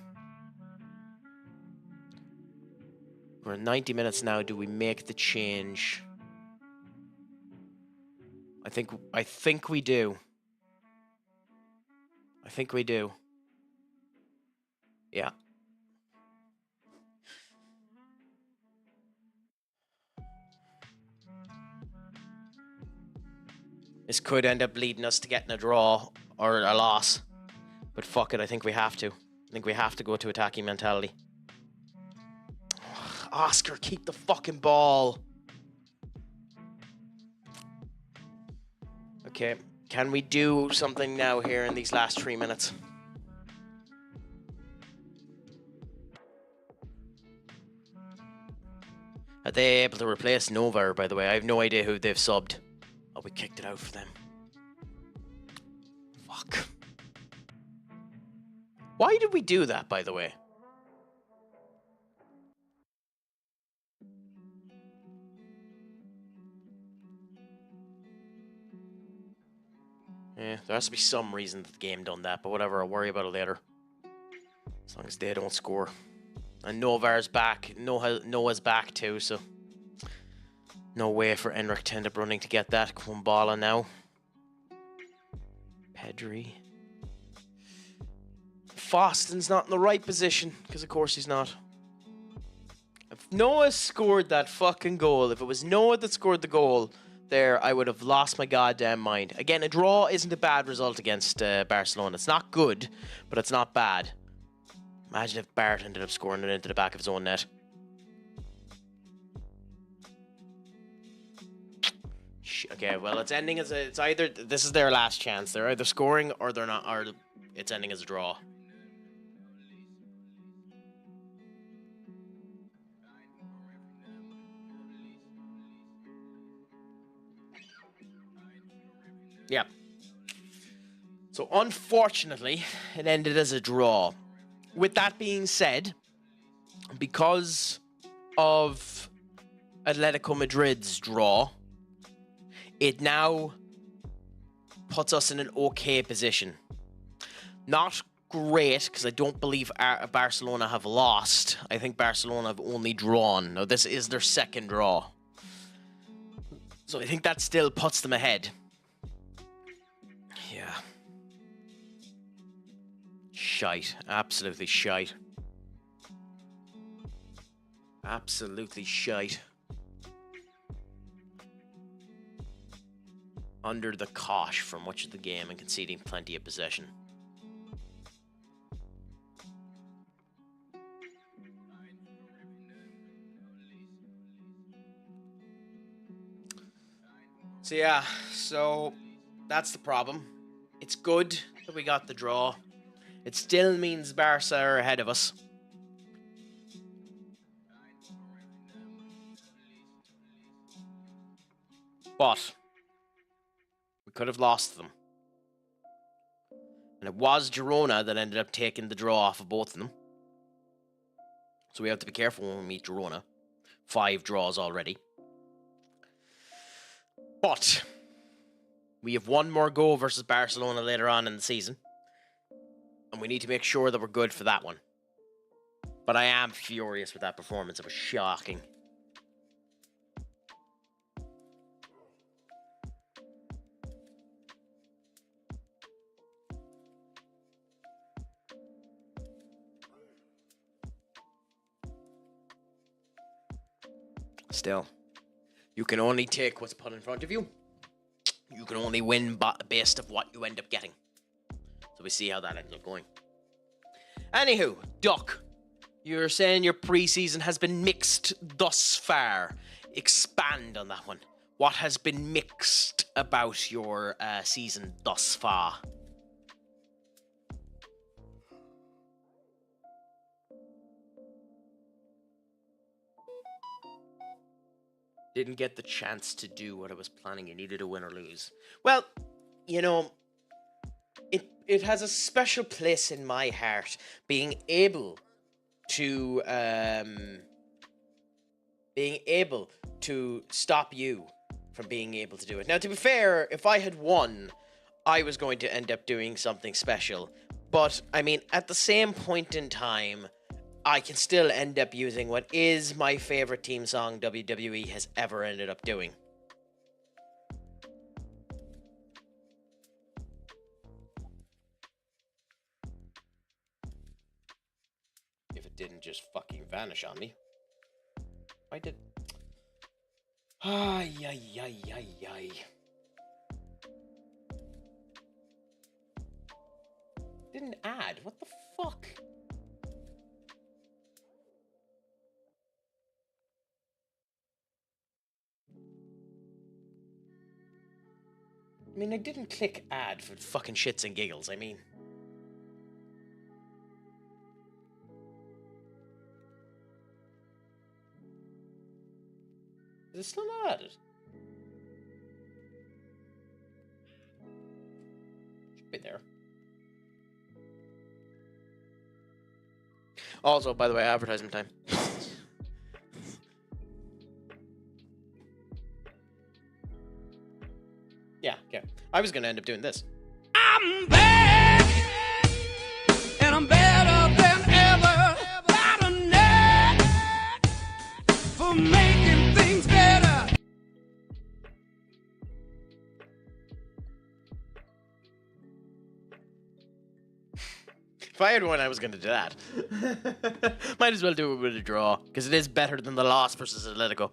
We're at 90 minutes now. Do we make the change? I think we do. I think we do. Yeah. This could end up leading us to getting a draw or a loss. But fuck it, I think we have to. I think we have to go to attacking mentality. Oscar, keep the fucking ball. Okay, can we do something now here in these last 3 minutes? Are they able to replace Nova, by the way? I have no idea who they've subbed. Oh, we kicked it out for them. Fuck. Why did we do that, by the way? Yeah, there has to be some reason that the game done that, but whatever, I'll worry about it later. As long as they don't score. And Novar's back. Noah's back too, so no way for Enric to end up running to get that. Kwambala now. Pedri. Foston's not in the right position, because of course he's not. If Noah scored that fucking goal, if it was Noah that scored the goal there, I would have lost my goddamn mind. Again, a draw isn't a bad result against Barcelona. It's not good, but it's not bad. Imagine if Bart ended up scoring it into the back of his own net. Okay, well, it's ending as it's either this is their last chance. They're either scoring or they're not, or it's ending as a draw. Yeah. So unfortunately, it ended as a draw. With that being said, because of Atletico Madrid's draw, it now puts us in an okay position. Not great, because I don't believe Barcelona have lost. I think Barcelona have only drawn. Now, this is their second draw. So I think that still puts them ahead. Yeah. Shite. Absolutely shite. Absolutely shite. Under the cosh for much of the game and conceding plenty of possession. So yeah, so that's the problem. It's good that we got the draw. It still means Barca are ahead of us. But we could have lost them. And it was Girona that ended up taking the draw off of both of them. So we have to be careful when we meet Girona. 5 draws already. But we have one more go versus Barcelona later on in the season. And we need to make sure that we're good for that one. But I am furious with that performance. It was shocking. Still, you can only take what's put in front of you. You can only win based of what you end up getting. So we see how that ends up going. Anywho, Duck, you're saying your preseason has been mixed thus far. Expand on that one. What has been mixed about your season thus far? Didn't get the chance to do what I was planning. You needed to win or lose. Well, you know, it has a special place in my heart being able to stop you from being able to do it. Now, to be fair, if I had won, I was going to end up doing something special. But I mean, at the same point in time, I can still end up using what is my favorite theme song WWE has ever ended up doing. If it didn't just fucking vanish on me. I did. Ay, ay, ay, ay, ay. Didn't add. What the fuck? I mean, I didn't click add for fucking shits and giggles, I mean. Is it still not added? Should be there. Also, by the way, advertisement time. Yeah, okay. I was gonna end up doing this. I'm bad, and I'm better than ever. Got a knack for making things better. If I had won, I was gonna do that. Might as well do it with a draw, because it is better than the loss versus Atletico.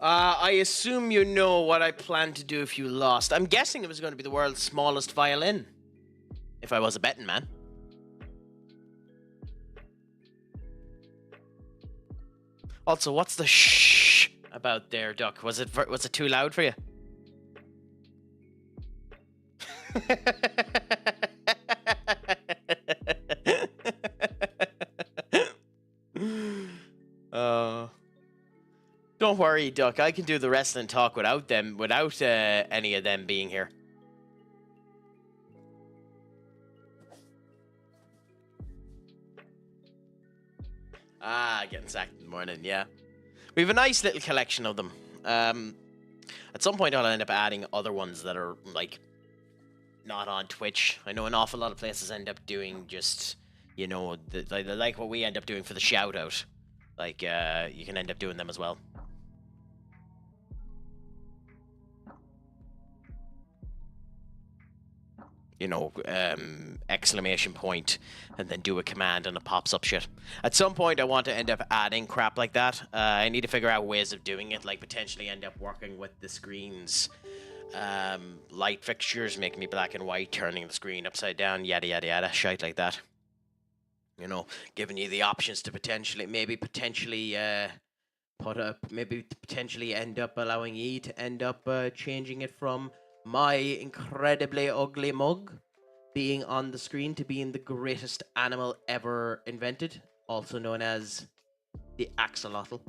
I assume you know what I planned to do if you lost. I'm guessing it was going to be the world's smallest violin. If I was a betting man. Also, what's the shh about there, Duck? Was it too loud for you? Don't worry, Duck. I can do the wrestling talk without any of them being here. Getting sacked in the morning, yeah. We have a nice little collection of them. At some point, I'll end up adding other ones that are, like, not on Twitch. I know an awful lot of places end up doing just, you know, like what we end up doing for the shout-out. Like, you can end up doing them as well. You know, exclamation point, and then do a command and it pops up shit. At some point, I want to end up adding crap like that. I need to figure out ways of doing it, like potentially end up working with the screen's light fixtures, making me black and white, turning the screen upside down, yada yada yada, shite like that. You know, giving you the options to potentially end up allowing you to end up changing it from my incredibly ugly mug being on the screen to being the greatest animal ever invented, also known as the axolotl.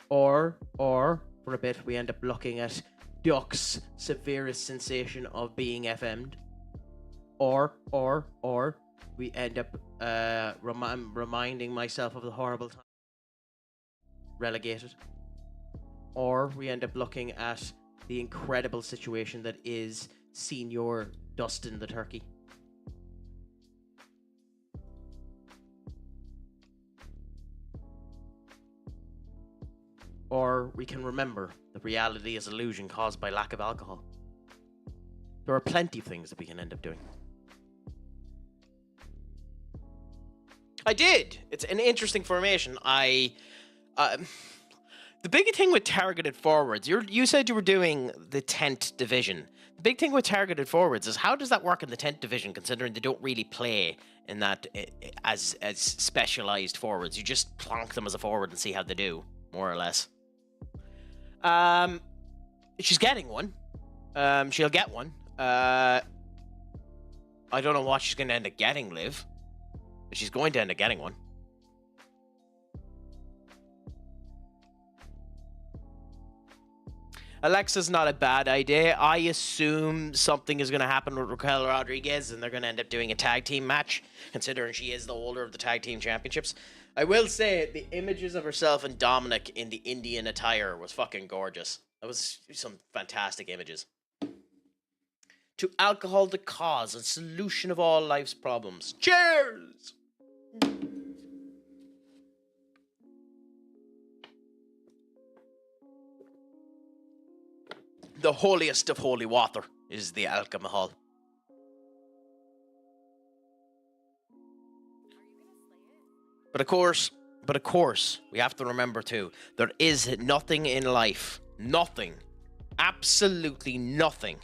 Or for a bit, we end up looking at Duck's severest sensation of being FM'd. Or we end up reminding myself of the horrible time relegated. Or we end up looking at the incredible situation that is Senior Dustin the Turkey. Or we can remember that reality is illusion caused by lack of alcohol. There are plenty of things that we can end up doing. I did. It's an interesting formation. The big thing with targeted forwards, you said you were doing the 10th division. The big thing with targeted forwards is how does that work in the 10th division, considering they don't really play in that as specialized forwards. You just plonk them as a forward and see how they do, more or less. She's getting one. She'll get one. I don't know what she's going to end up getting, Liv. But she's going to end up getting one. Alexa's not a bad idea. I assume something is going to happen with Raquel Rodriguez and they're going to end up doing a tag team match, considering she is the holder of the tag team championships. I will say the images of herself and Dominic in the Indian attire was fucking gorgeous. That was some fantastic images. To alcohol, the cause and solution of all life's problems. Cheers! The holiest of holy water is the alcohol. But of course, we have to remember too, there is nothing in life, absolutely nothing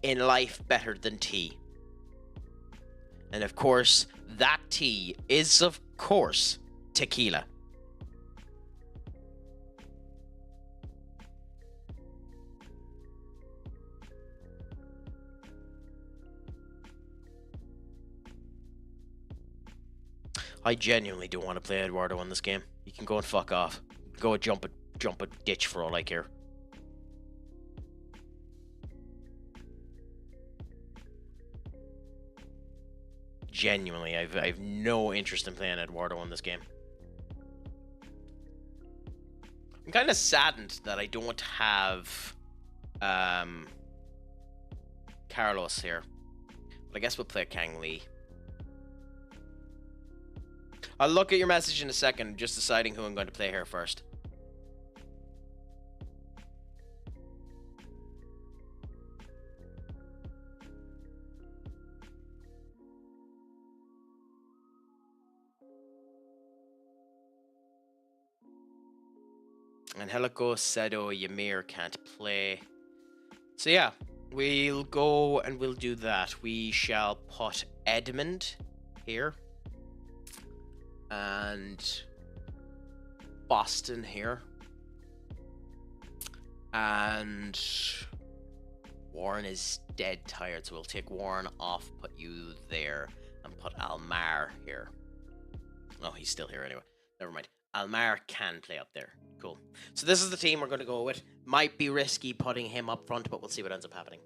in life better than tea. And of course, that tea is, of course, tequila. I genuinely don't want to play Eduardo in this game. You can go and fuck off. Go and jump a ditch for all I care. Genuinely, I've no interest in playing Eduardo in this game. I'm kind of saddened that I don't have Carlos here. But I guess we'll play Kang Lee. I'll look at your message in a second, just deciding who I'm going to play here first. Angelico, Sedo, Ymir can't play. So yeah, we'll go and we'll do that. We shall put Edmund here. And Boston here. And Warren is dead tired, so we'll take Warren off, put you there, and put Almar here. Oh, he's still here anyway. Never mind. Almar can play up there. Cool. So this is the team we're going to go with. Might be risky putting him up front, but we'll see what ends up happening.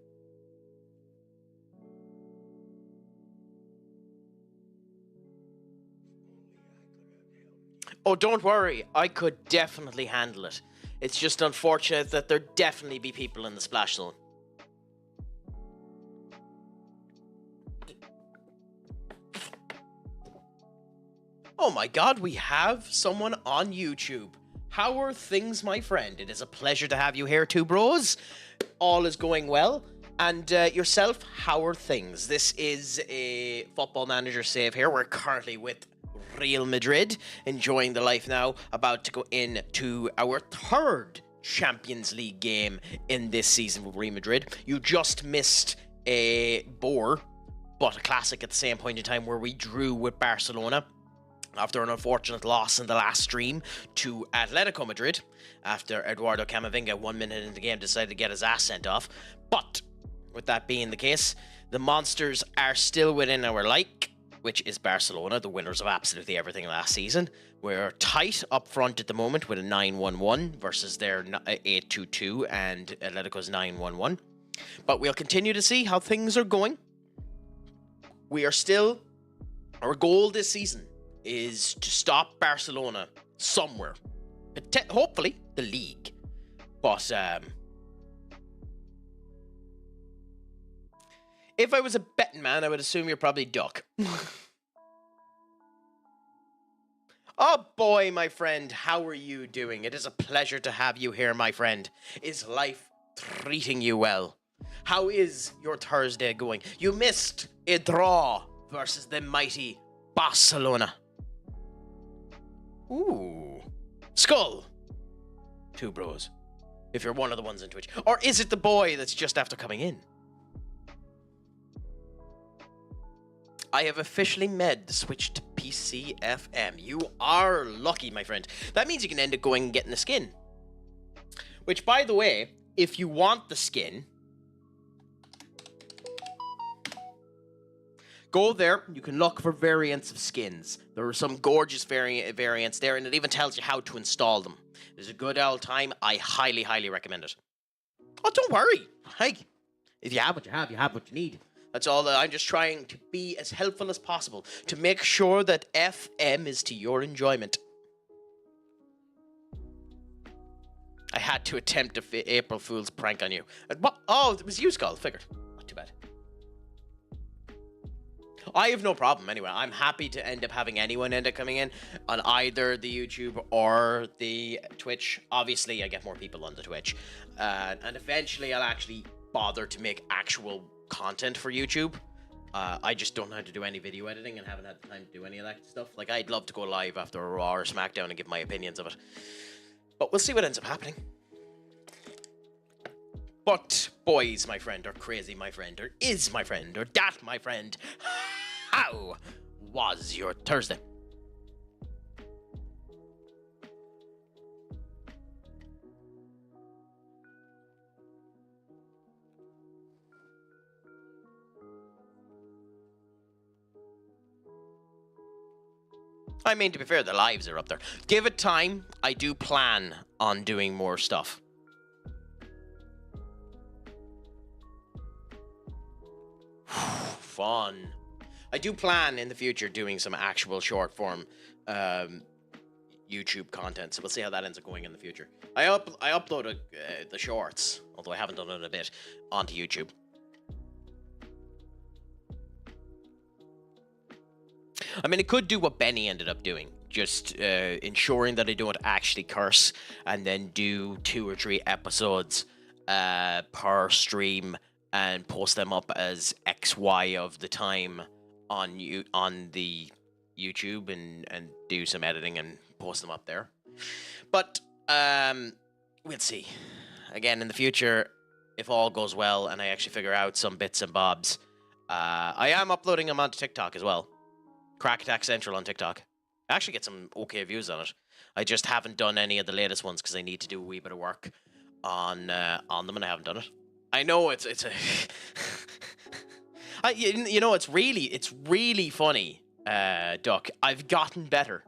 Oh, don't worry. I could definitely handle it. It's just unfortunate that there definitely be people in the splash zone. Oh my god, we have someone on YouTube. How are things, my friend? It is a pleasure to have you here too, bros. All is going well. And yourself, how are things? This is a Football Manager save here. We're currently with Real Madrid, enjoying the life now, about to go into our third Champions League game in this season with Real Madrid. You just missed a bore, but a classic at the same point in time, where we drew with Barcelona after an unfortunate loss in the last stream to Atletico Madrid, after Eduardo Camavinga 1 minute in the game decided to get his ass sent off. But with that being the case, the monsters are still within our like, which is Barcelona, the winners of absolutely everything last season. We're tight up front at the moment with a 9-1-1 versus their 8-2-2 and Atletico's 9-1-1. But we'll continue to see how things are going. we are still... Our goal this season is to stop Barcelona somewhere. Hopefully, the league. But, if I was a betting man, I would assume you're probably Duck. Oh boy, my friend, how are you doing? It is a pleasure to have you here, my friend. Is life treating you well? How is your Thursday going? You missed a draw versus the mighty Barcelona. Ooh. Skull. Two bros. If you're one of the ones in Twitch. Or is it the boy that's just after coming in? I have officially made the switch to PC FM. You are lucky, my friend. That means you can end up going and getting the skin. Which, by the way, if you want the skin, go there. You can look for variants of skins. There are some gorgeous variants there, and it even tells you how to install them. It's a good old time. I highly, highly recommend it. Oh, don't worry. Hey, if you have what you have, you have what you need. That's all. I'm just trying to be as helpful as possible to make sure that FM is to your enjoyment. I had to attempt a April Fool's prank on you. What? Oh, it was you, Skull. Figured. Not too bad. I have no problem anyway. I'm happy to end up having anyone end up coming in on either the YouTube or the Twitch. Obviously, I get more people on the Twitch. And eventually I'll actually bother to make actual content for YouTube. I just don't know how to do any video editing and haven't had the time to do any of that stuff. Like, I'd love to go live after a Raw or SmackDown and give my opinions of it. But we'll see what ends up happening. But boys, my friend, or crazy, my friend, or is my friend, or that, my friend, how was your Thursday? I mean, to be fair, the lives are up there. Give it time. I do plan on doing more stuff. Fun. I do plan in the future doing some actual short form YouTube content, so we'll see how that ends up going in the future. I uploaded the shorts, although I haven't done it in a bit, onto YouTube. I mean, it could do what Benny ended up doing, just ensuring that I don't actually curse, and then do 2 or 3 episodes per stream and post them up as XY of the time on the YouTube and do some editing and post them up there. But we'll see. Again, in the future, if all goes well and I actually figure out some bits and bobs, I am uploading them onto TikTok as well. Crack Attack Central on TikTok. I actually get some okay views on it. I just haven't done any of the latest ones because I need to do a wee bit of work on them, and I haven't done it. I know it's a, you know, it's really funny, Duck. I've gotten better.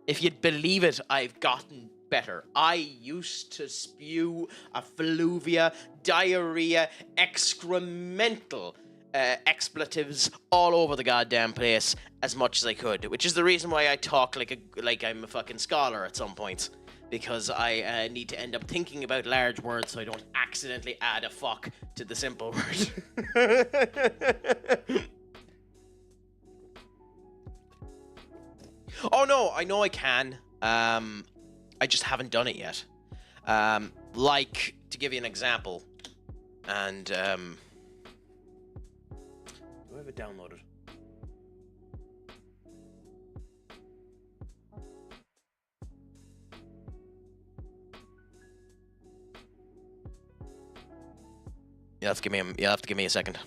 If you'd believe it, I've gotten better. I used to spew effluvia, diarrhea, excremental expletives all over the goddamn place as much as I could, which is the reason why I talk like I'm a fucking scholar at some points, because I need to end up thinking about large words so I don't accidentally add a fuck to the simple word. Oh no, I know I can. I just haven't done it yet. Like, to give you an example, and do I have it downloaded? You'll have to give me a second.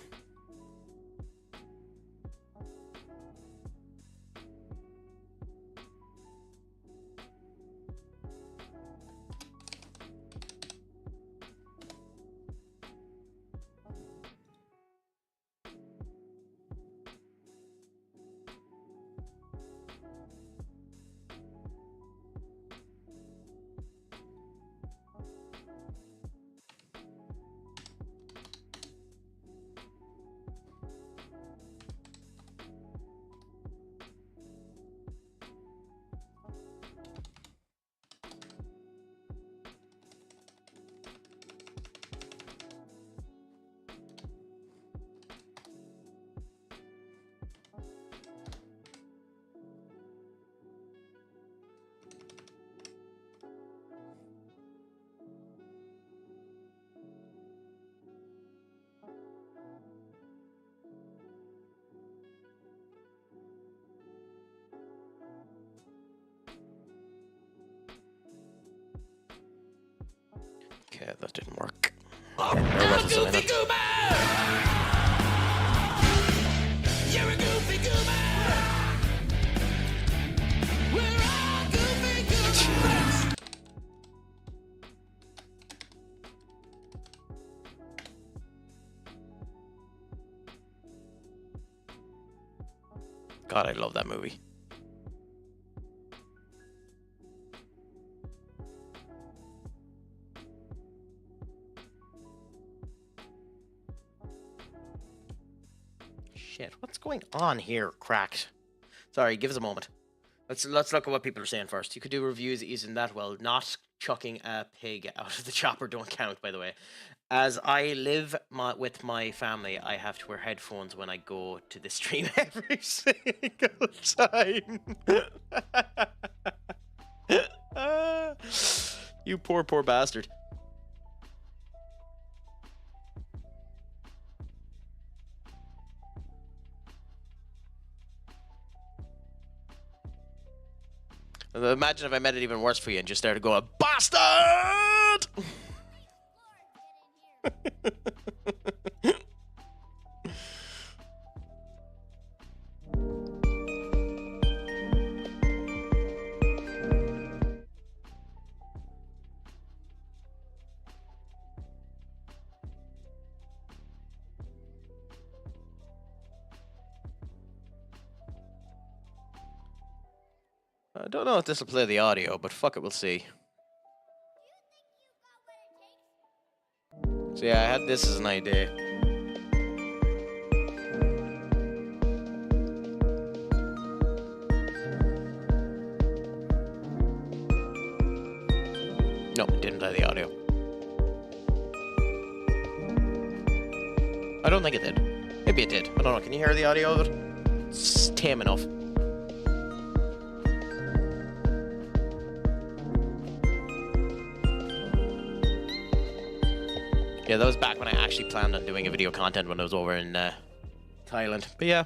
Okay, that didn't work. Okay, bear with us a minute. You're a goofy goober. We're all goofy goobers. God, I love that movie. Shit, what's going on here, cracked? Sorry, give us a moment. Let's look at what people are saying first. You could do reviews using that. Well, not chucking a pig out of the chopper don't count, by the way. As I live with my family, I have to wear headphones when I go to the stream every single time. You poor bastard. Imagine if I made it even worse for you and just started going, BASTARD! I don't know if this will play the audio, but fuck it, we'll see. So yeah, I had this as an idea. No, it didn't play the audio. I don't think it did. Maybe it did. I don't know. Can you hear the audio of it? It's tame enough. Yeah, that was back when I actually planned on doing a video content when I was over in Thailand. But yeah.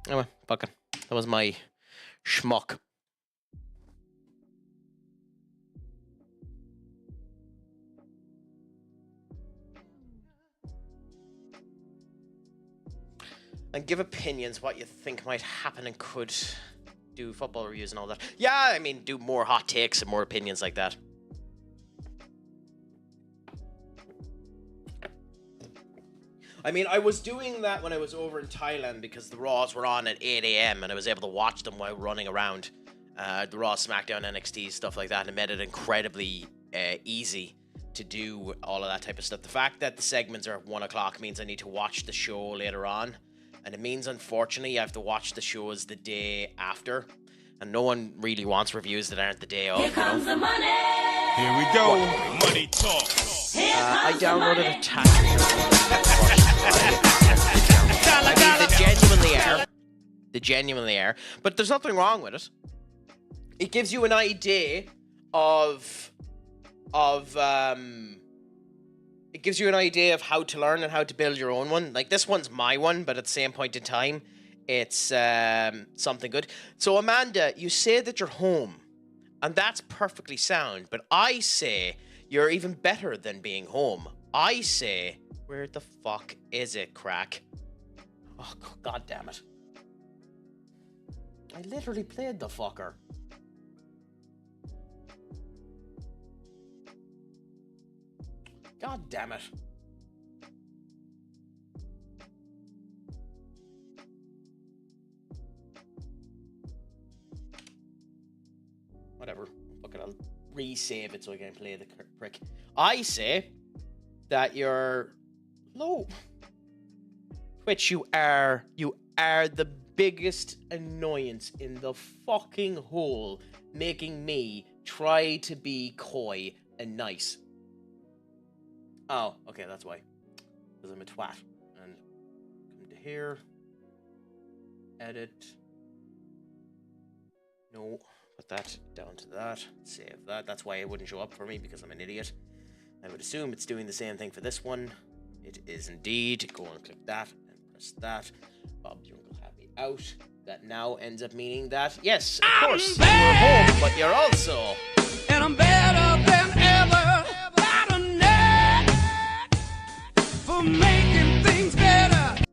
Anyway, fucking. That was my schmuck. And give opinions what you think might happen and could do football reviews and all that. Yeah, I mean, do more hot takes and more opinions like that. I mean, I was doing that when I was over in Thailand because the Raws were on at 8 a.m. and I was able to watch them while running around. The Raw, SmackDown, NXT, stuff like that, and it made it incredibly easy to do all of that type of stuff. The fact that the segments are at 1 o'clock means I need to watch the show later on. And it means, unfortunately, I have to watch the shows the day after. And no one really wants reviews that aren't the day of. Here comes the money. Here we go. Money talk. I downloaded a tax. They genuinely are. But there's nothing wrong with it. It gives you an idea of it gives you an idea of how to learn and how to build your own one. Like, this one's my one, but at the same point in time, it's something good. So, Amanda, you say that you're home, and that's perfectly sound, but I say you're even better than being home. I say, where the fuck is it, crack? Oh, god damn it. I literally played the fucker. God damn it. Whatever. Fuck it, I'll resave it so I can play the prick. I say that you're low. Twitch, you are the biggest annoyance in the fucking whole, making me try to be coy and nice. Oh, okay, that's why. Because I'm a twat. And come to here. Edit. No, put that down to that. Save that. That's why it wouldn't show up for me, because I'm an idiot. I would assume it's doing the same thing for this one. It is indeed. Go and click that and press that. Bob the Uncle Happy out. That now ends up meaning that, yes, of course, you're home, but you're also... And I'm better than ever. Better than for making things better.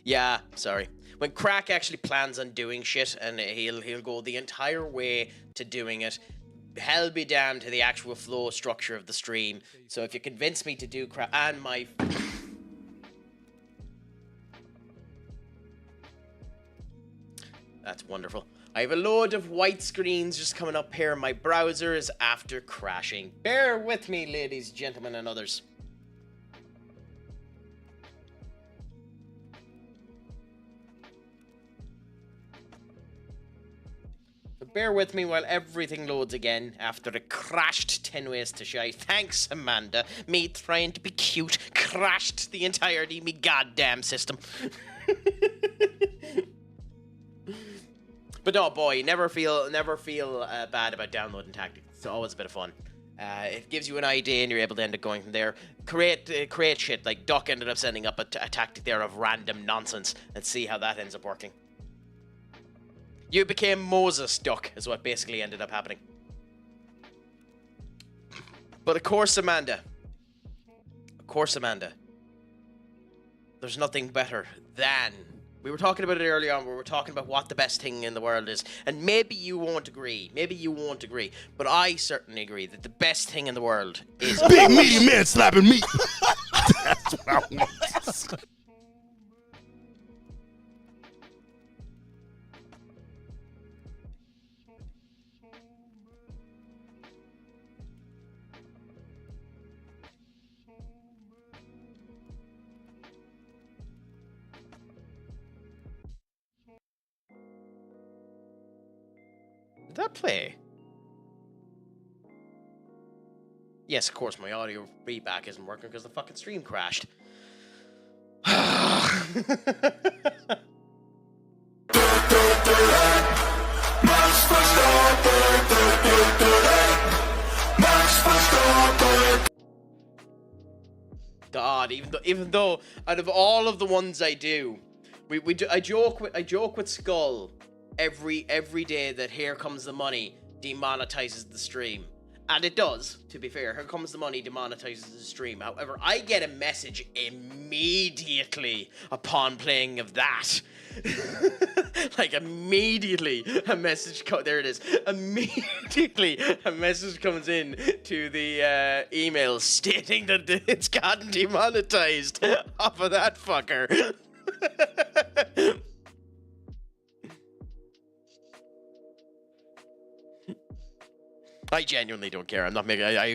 Yeah, sorry. When Craic actually plans on doing shit, and he'll go the entire way to doing it, hell be damned to the actual flow structure of the stream. So if you convince me to do Craic and my... That's wonderful. I have a load of white screens just coming up here. My browser is after crashing. Bear with me, ladies, gentlemen, and others. Bear with me while everything loads again after it crashed 10 ways to shy. Thanks, Amanda. Me trying to be cute crashed the entirety of me goddamn system. But no, boy, never feel bad about downloading tactics. It's always a bit of fun. It gives you an idea and you're able to end up going from there. Create shit, like Duck ended up sending up a tactic there of random nonsense and see how that ends up working. You became Moses, Duck, is what basically ended up happening. But of course, Amanda, there's nothing better than... We were talking about it earlier on, we were talking about what the best thing in the world is. And maybe you won't agree, but I certainly agree that the best thing in the world is... Big meaty man slapping meat. That's what I want. Did that play? Yes, of course, my audio feedback isn't working because the fucking stream crashed. God, even though out of all of the ones I do, I joke with Skull every day that Here Comes the Money demonetizes the stream. And it does, to be fair. Here Comes the Money demonetizes the stream. However, I get a message immediately upon playing of that. Like, immediately a message there it is. Immediately a message comes in to the email stating that it's gotten demonetized off of that fucker. I genuinely don't care. I'm not making. I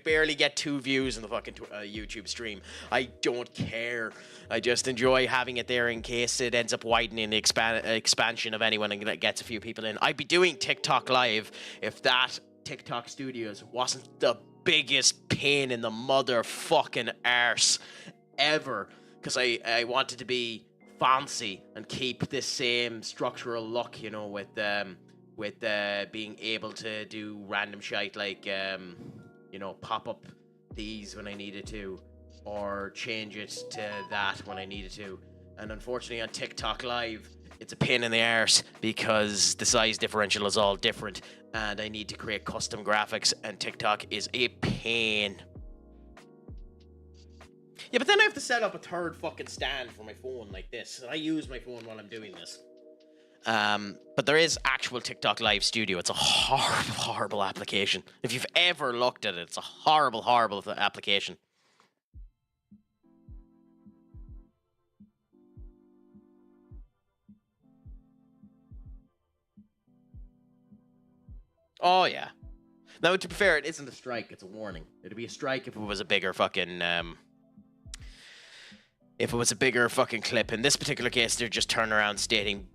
barely get 2 views in the fucking YouTube stream. I don't care. I just enjoy having it there in case it ends up widening the expansion of anyone and gets a few people in. I'd be doing TikTok live if that TikTok Studios wasn't the biggest pain in the motherfucking arse ever. Because I wanted to be fancy and keep this same structural look, you know, with being able to do random shite like, you know, pop up these when I needed to, or change it to that when I needed to. And unfortunately on TikTok Live, it's a pain in the arse because the size differential is all different and I need to create custom graphics and TikTok is a pain. Yeah, but then I have to set up a third fucking stand for my phone like this, and I use my phone while I'm doing this. But there is actual TikTok Live Studio. It's a horrible, horrible application. If you've ever looked at it, it's a horrible, horrible application. Oh, yeah. Now, to be fair, it isn't a strike, it's a warning. It'd be a strike if it was a bigger fucking, if it was a bigger fucking clip. In this particular case, they're just turning around stating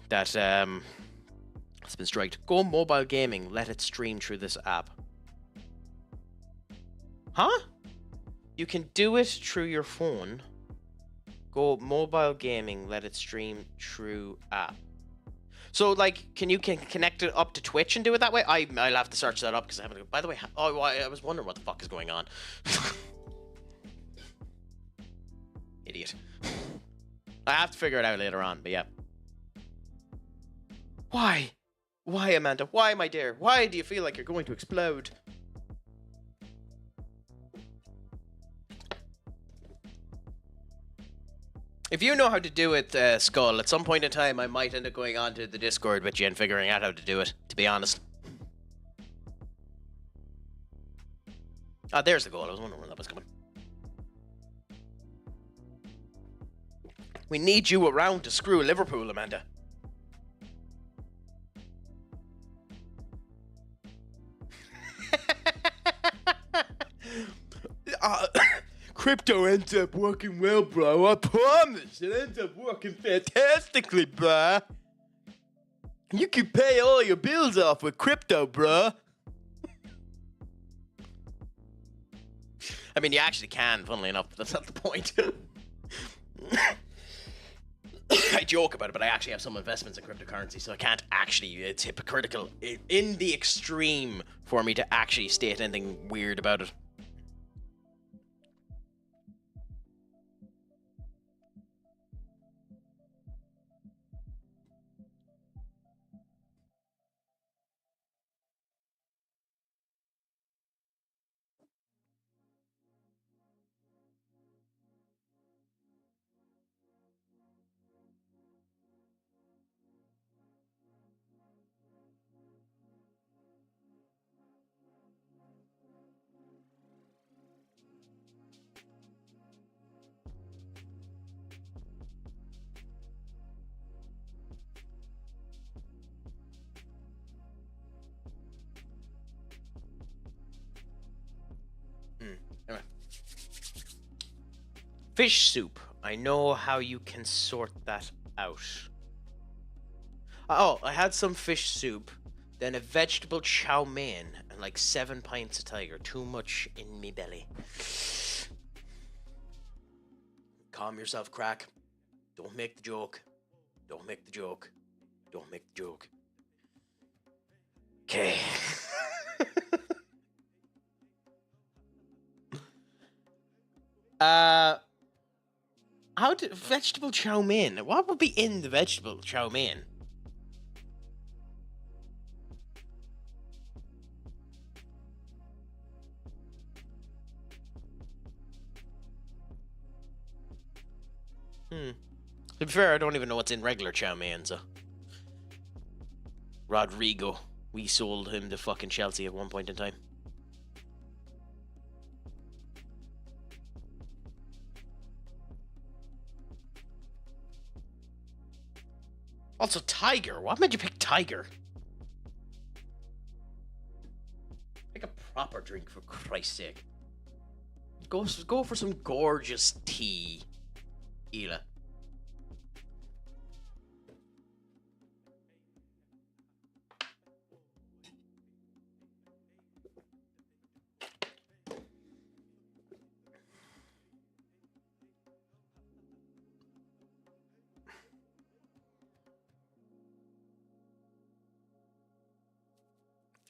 that it's been striked. Go mobile gaming. Let it stream through this app. Huh? You can do it through your phone. Go mobile gaming, let it stream through app. So, like, can connect it up to Twitch and do it that way? I'll have to search that up because I haven't. By the way, I was wondering what the fuck is going on. Idiot. I have to figure it out later on, but yeah. Why? Why, Amanda? Why, my dear? Why do you feel like you're going to explode? If you know how to do it, Skull, at some point in time, I might end up going onto the Discord with you and figuring out how to do it, to be honest. Ah, there's the goal. I was wondering when that was coming. We need you around to screw Liverpool, Amanda. Crypto ends up working well, bro. I promise. It ends up working fantastically, bro. You can pay all your bills off with crypto, bro. I mean, you actually can, funnily enough, but that's not the point. I joke about it, but I actually have some investments in cryptocurrency, so I can't actually, it's hypocritical in the extreme for me to actually state anything weird about it. Anyway. Fish soup. I know how you can sort that out. Oh, I had some fish soup, then a vegetable chow mein, and like 7 pints of tiger. Too much in me belly. Calm yourself, crack. Don't make the joke. Don't make the joke. Don't make the joke. Okay. How did vegetable chow mein? What would be in the vegetable chow mein? To be fair, I don't even know what's in regular chow mein, so. Rodrigo. We sold him to fucking Chelsea at one point in time. Also, tiger. What made you pick tiger? Make a proper drink, for Christ's sake. Go for some gorgeous tea, Ela.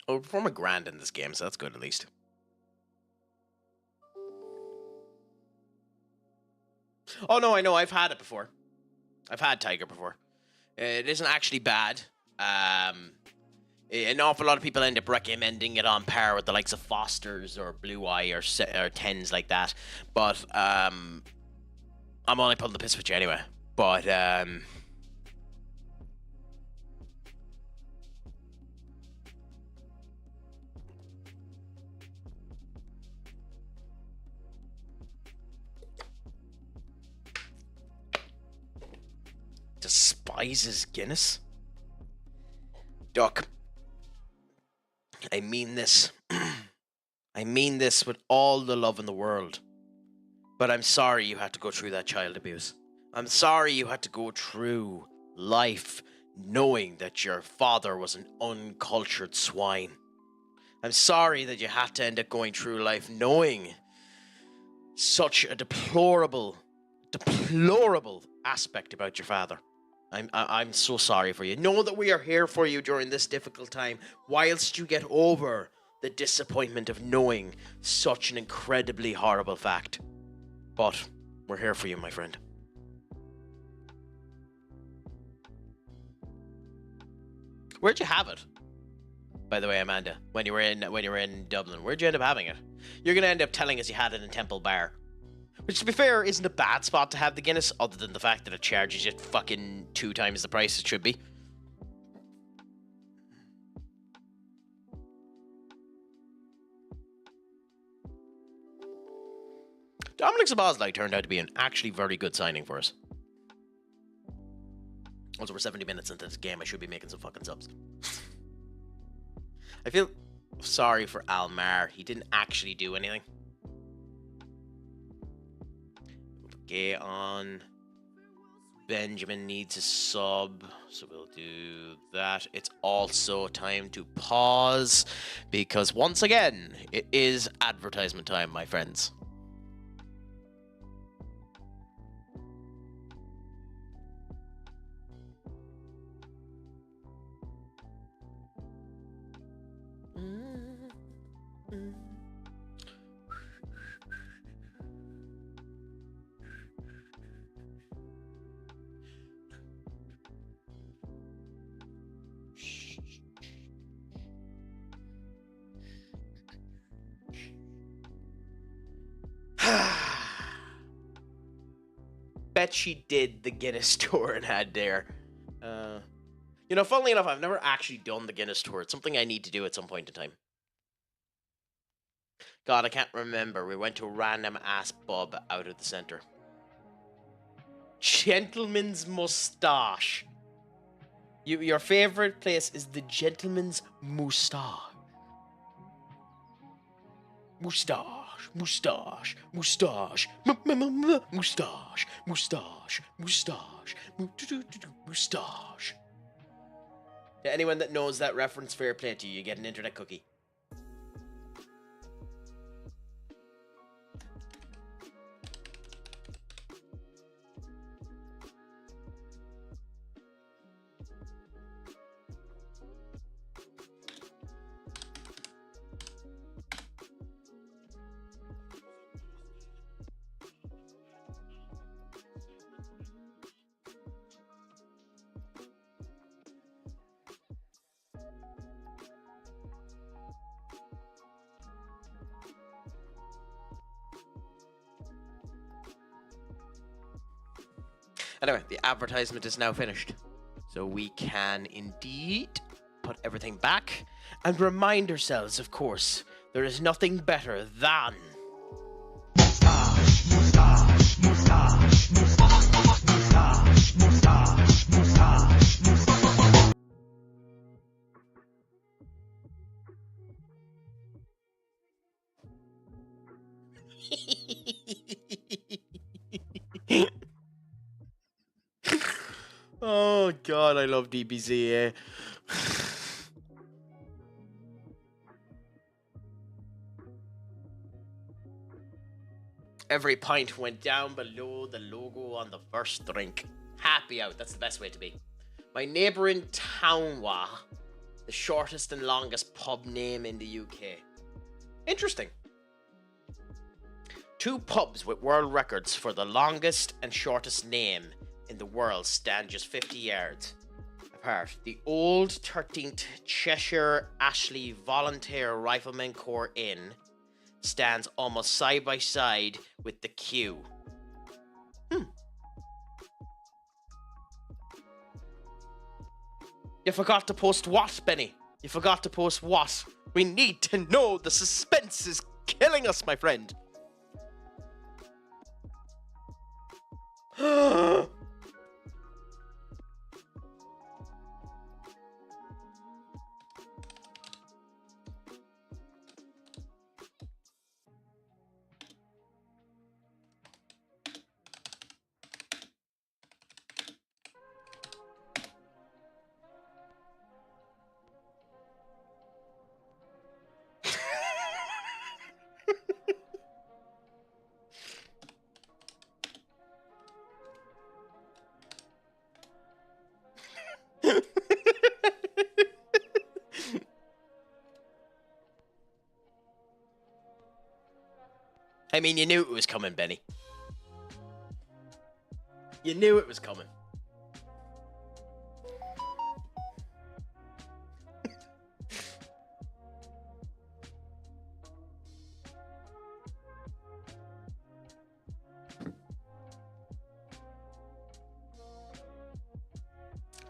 Oh, we perform a grand in this game, so that's good at least. Oh no, I know, I've had it before. I've had tiger before. It isn't actually bad. An awful lot of people end up recommending it on par with the likes of Foster's or Blue Eye or Tens like that. But I'm only pulling the piss with you anyway. But despises Guinness. Duck. I mean this. I mean this with all the love in the world. But I'm sorry you had to go through that child abuse. I'm sorry you had to go through life knowing that your father was an uncultured swine. I'm sorry that you had to end up going through life knowing such a deplorable deplorable aspect about your father. I'm so sorry for you. Know that we are here for you during this difficult time, whilst you get over the disappointment of knowing such an incredibly horrible fact. But we're here for you, my friend. Where'd you have it? By the way, Amanda, when you were in Dublin, where'd you end up having it? You're gonna end up telling us you had it in Temple Bar. Which, to be fair, isn't a bad spot to have the Guinness, other than the fact that it charges you fucking 2 times the price it should be. Dominic Szoboszlai turned out to be an actually very good signing for us. Also, we're 70 minutes into this game. I should be making some fucking subs. I feel sorry for Almar. He didn't actually do anything. Okay, on. Benjamin needs a sub, so we'll do that. It's also time to pause, because once again, it is advertisement time, my friends. Bet she did the Guinness tour and had there. You know, funnily enough, I've never actually done the Guinness tour. It's something I need to do at some point in time. God, I can't remember. We went to a random ass pub out of the center. Gentleman's Moustache. Your favorite place is the Gentleman's Moustache. Moustache, moustache, moustache, moustache, moustache, moustache, moustache. To anyone that knows that reference, fair play to you. You get an internet cookie. Anyway, the advertisement is now finished. So we can indeed put everything back and remind ourselves, of course, there is nothing better than... Oh god, I love DBZ. Every pint went down below the logo on the first drink. Happy out, that's the best way to be. My neighbour in Townwa, the shortest and longest pub name in the UK. Interesting. 2 pubs with world records for the longest and shortest name in the world stand just 50 yards apart. The old 13th Cheshire Ashley Volunteer Rifleman Corps Inn stands almost side by side with the queue. You forgot to post what, Benny? You forgot to post what? We need to know. The suspense is killing us, my friend. I mean, you knew it was coming, Benny. You knew it was coming.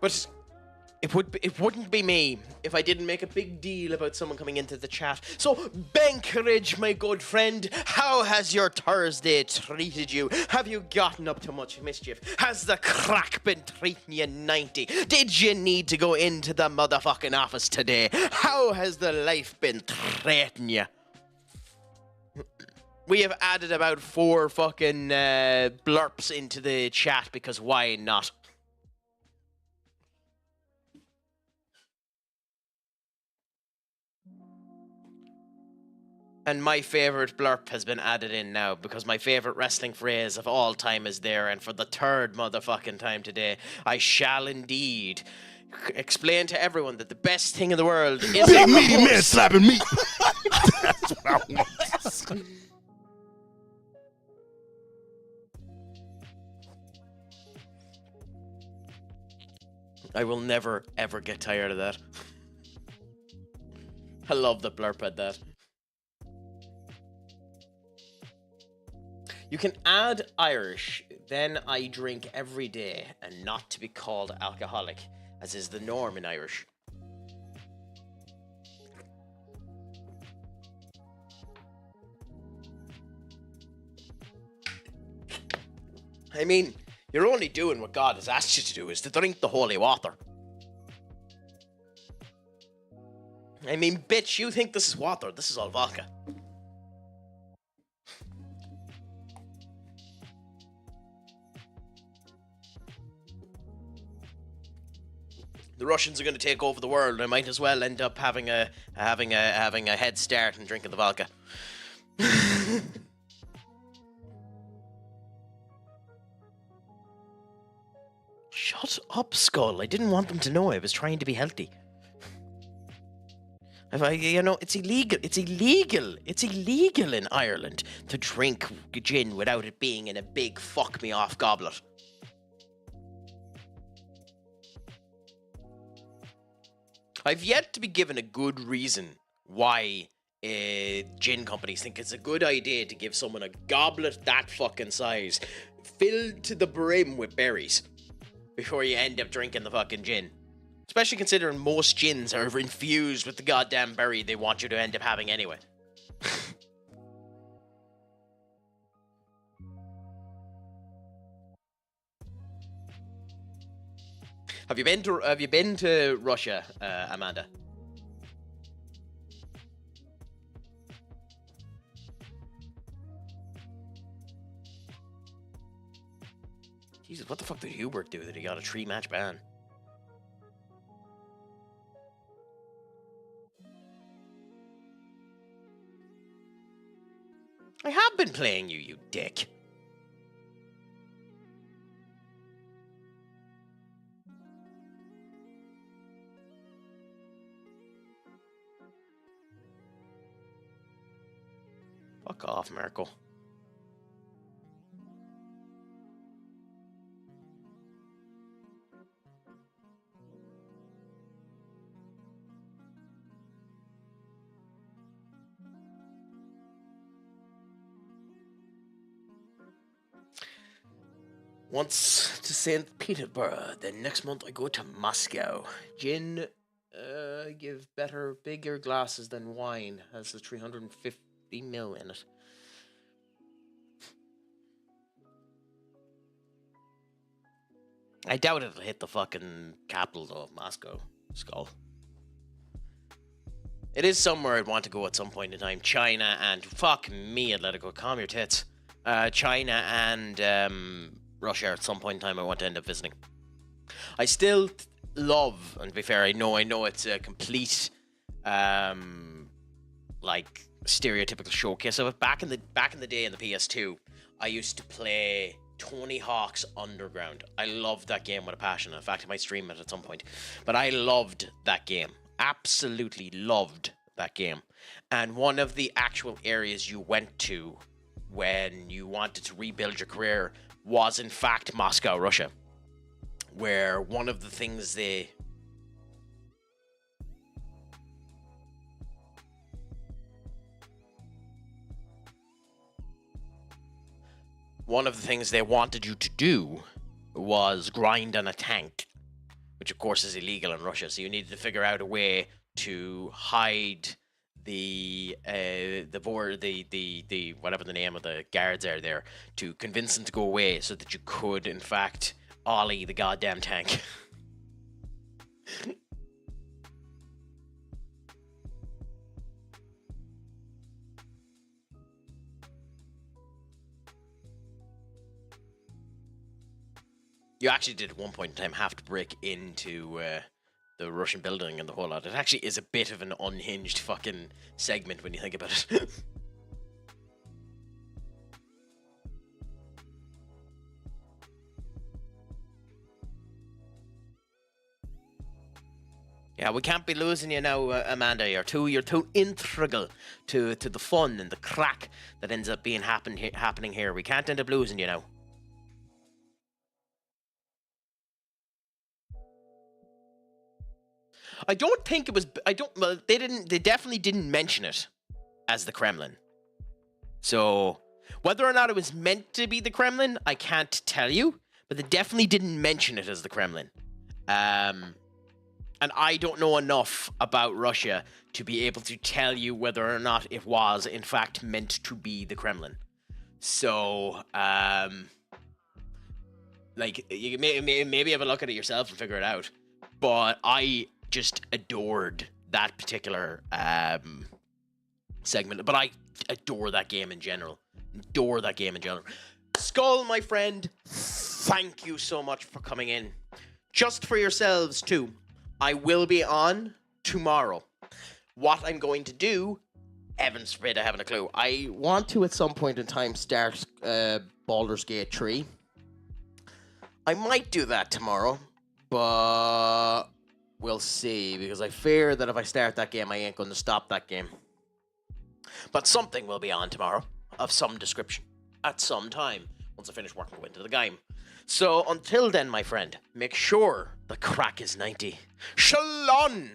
But it wouldn't be me if I didn't make a big deal about someone coming into the chat. So, Benkeridge, my good friend, how has your Thursday treated you? Have you gotten up to much mischief? Has the crack been treating you 90? Did you need to go into the motherfucking office today? How has the life been treating you? We have added about 4 fucking blurps into the chat because why not? And my favourite blurp has been added in now because my favourite wrestling phrase of all time is there, and for the 3rd motherfucking time today, I shall indeed explain to everyone that the best thing in the world is Big meaty man slapping meat. That's what I want. I will never, ever get tired of that. I love the blurp at that. You can add Irish, then I drink every day, and not to be called alcoholic, as is the norm in Irish. I mean, you're only doing what God has asked you to do, is to drink the holy water. I mean, bitch, you think this is water. This is all vodka. The Russians are going to take over the world. I might as well end up having a head start and drinking the vodka. Shut up, Skull. I didn't want them to know I was trying to be healthy. It's illegal. It's illegal. It's illegal in Ireland to drink gin without it being in a big fuck me off goblet. I've yet to be given a good reason why gin companies think it's a good idea to give someone a goblet that fucking size, filled to the brim with berries, before you end up drinking the fucking gin. Especially considering most gins are infused with the goddamn berry they want you to end up having anyway. Have you been to Russia, Amanda? Jesus, what the fuck did Hubert do that he got a 3-match ban? I have been playing you, you dick. Fuck off, Merkel. Once to St. Petersburg, then next month I go to Moscow. Gin, give bigger glasses than wine. Has the 350 ml in it. I doubt it'll hit the fucking capital of Moscow. Skull. It is somewhere I'd want to go at some point in time. China and... Fuck me, Atletico. Calm your tits. China and Russia at some point in time I want to end up visiting. I still love, and to be fair, I know it's a complete, like, stereotypical showcase of it. Back in the day in the PS2, I used to play Tony Hawk's Underground. I loved that game with a passion. In fact, I might stream it at some point. But I loved that game. Absolutely loved that game. And one of the actual areas you went to when you wanted to rebuild your career was in fact Moscow, Russia, where one of the things they wanted you to do was grind on a tank, which of course is illegal in Russia. So you needed to figure out a way to hide the whatever the name of the guards are there, to convince them to go away so that you could in fact ollie the goddamn tank. You actually did at one point in time have to break into the Russian building and the whole lot. It actually is a bit of an unhinged fucking segment when you think about it. Yeah, we can't be losing you now, Amanda. You're too integral to the fun and the crack that ends up being happening here. We can't end up losing you now. I don't think it was. Well, they didn't. They definitely didn't mention it as the Kremlin. So whether or not it was meant to be the Kremlin, I can't tell you. But they definitely didn't mention it as the Kremlin. And I don't know enough about Russia to be able to tell you whether or not it was in fact meant to be the Kremlin. So, like, you maybe have a look at it yourself and figure it out. But I just adored that particular segment. But I adore that game in general. Skull, my friend, thank you so much for coming in. Just for yourselves, too. I will be on tomorrow. What I'm going to do, heavens forbid, I haven't a clue. I want to, at some point in time, start Baldur's Gate 3. I might do that tomorrow, but we'll see, because I fear that if I start that game, I ain't going to stop that game. But something will be on tomorrow, of some description, at some time, once I finish working into the game. So until then, my friend, make sure the crack is 90. Shalom,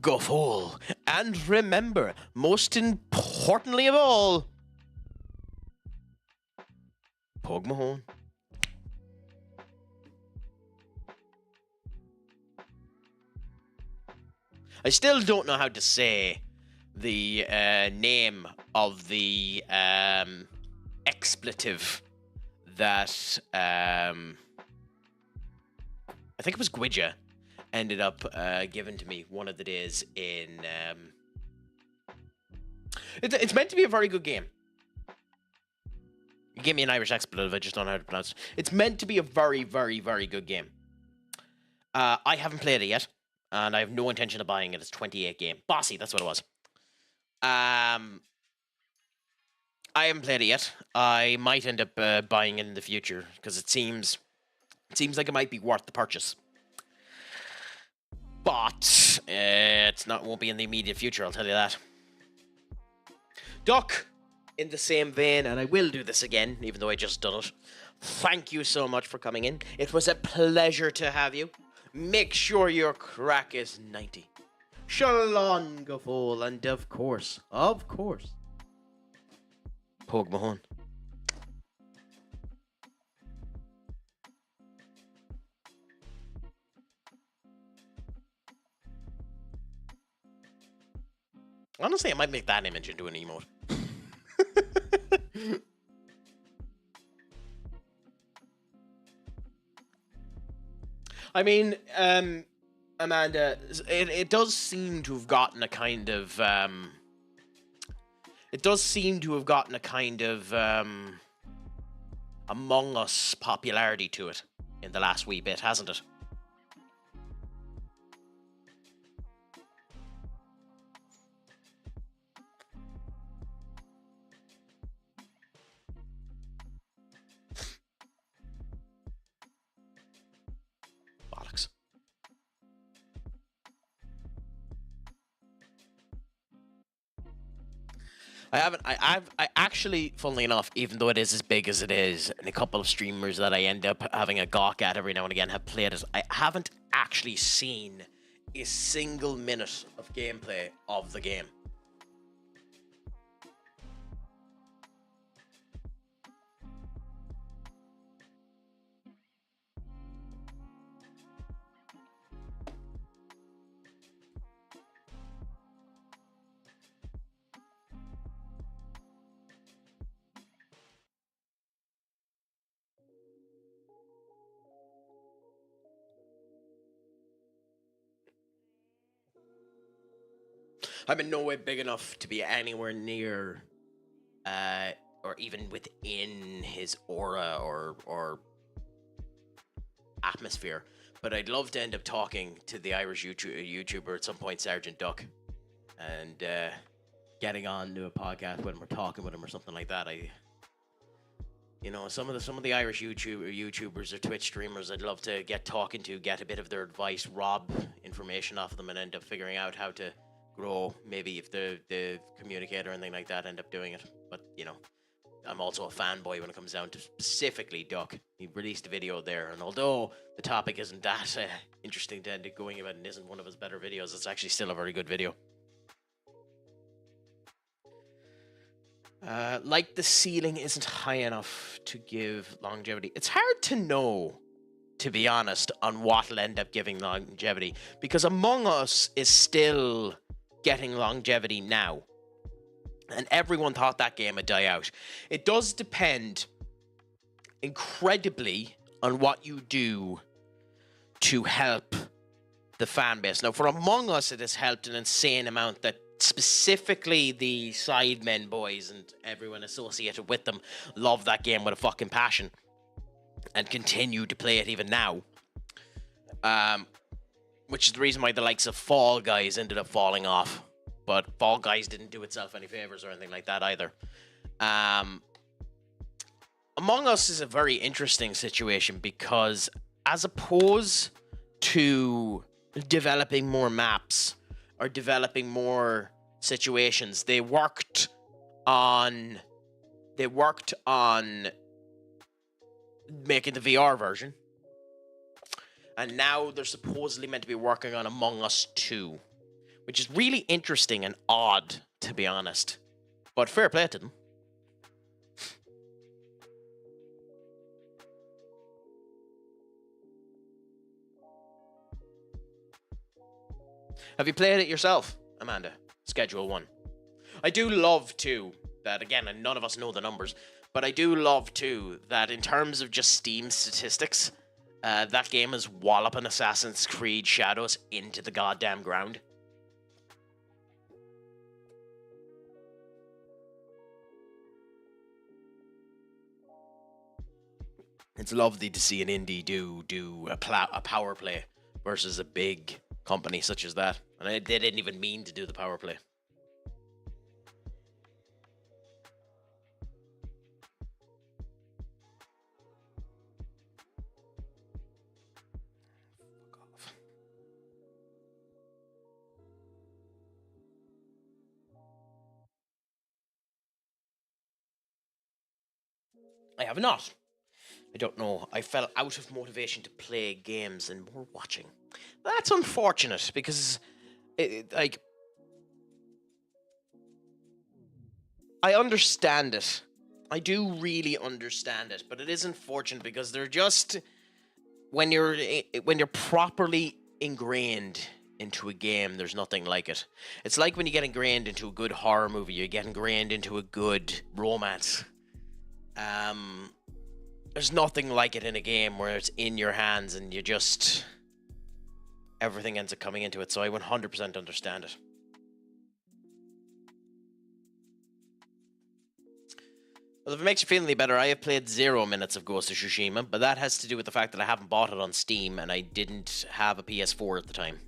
go full, and remember, most importantly of all, Pog Mahone. I still don't know how to say the name of the expletive that I think it was Gwidja ended up given to me one of the days in it's meant to be a very good game. You gave me an Irish expletive, I just don't know how to pronounce it. It's meant to be a very, very, very good game. I haven't played it yet, and I have no intention of buying it. It's 28 game. Bossy, that's what it was. I haven't played it yet. I might end up buying it in the future because it seems like it might be worth the purchase. But won't be in the immediate future, I'll tell you that. Duck, in the same vein, and I will do this again, even though I just done it. Thank you so much for coming in. It was a pleasure to have you. Make sure your crack is 90. Shalom, Gafol, and of course, Pog Mahone. Honestly, I might make that image into an emote. I mean, Amanda, it does seem to have gotten a kind of Among Us popularity to it in the last wee bit, hasn't it? Bollocks. I haven't. I actually, funnily enough, even though it is as big as it is, and a couple of streamers that I end up having a gawk at every now and again have played it, I haven't actually seen a single minute of gameplay of the game. I'm in no way big enough to be anywhere near, or even within his aura or atmosphere. But I'd love to end up talking to the Irish YouTuber at some point, Sergeant Duck, and getting on to a podcast with him or talking with him or something like that. Some of the Irish YouTubers or Twitch streamers I'd love to get talking to, get a bit of their advice, rob information off of them, and end up figuring out how to grow. Maybe if the communicator or anything like that end up doing it. But I'm also a fanboy when it comes down to specifically Duck. He released a video there, and although the topic isn't that interesting to end up going about and isn't one of his better videos, it's actually still a very good video. Like the ceiling isn't high enough to give longevity. It's hard to know, to be honest, on what will end up giving longevity, because Among Us is still getting longevity now, and everyone thought that game would die out. It does depend incredibly on what you do to help the fan base. Now, for Among Us, it has helped an insane amount that specifically the Sidemen boys and everyone associated with them love that game with a fucking passion and continue to play it even now. Which is the reason why the likes of Fall Guys ended up falling off. But Fall Guys didn't do itself any favors or anything like that either. Among Us is a very interesting situation because as opposed to developing more maps or developing more situations, they worked on making the VR version. And now they're supposedly meant to be working on Among Us 2, which is really interesting and odd, to be honest. But fair play to them. Have you played it yourself, Amanda? Schedule 1. I do love, too, that, again, and none of us know the numbers, but I do love, too, that in terms of just Steam statistics, that game is walloping Assassin's Creed Shadows into the goddamn ground. It's lovely to see an indie do a power play versus a big company such as that. And they didn't even mean to do the power play. Fuck off. I have not. I don't know. I fell out of motivation to play games and more watching. That's unfortunate because, I understand it. I do really understand it, but it is unfortunate because they're just when you're properly ingrained into a game, there's nothing like it. It's like when you get ingrained into a good horror movie, you get ingrained into a good romance. There's nothing like it in a game where it's in your hands and you just... everything ends up coming into it, so I 100% understand it. Well, if it makes you feel any better, I have played 0 minutes of Ghost of Tsushima, but that has to do with the fact that I haven't bought it on Steam and I didn't have a PS4 at the time.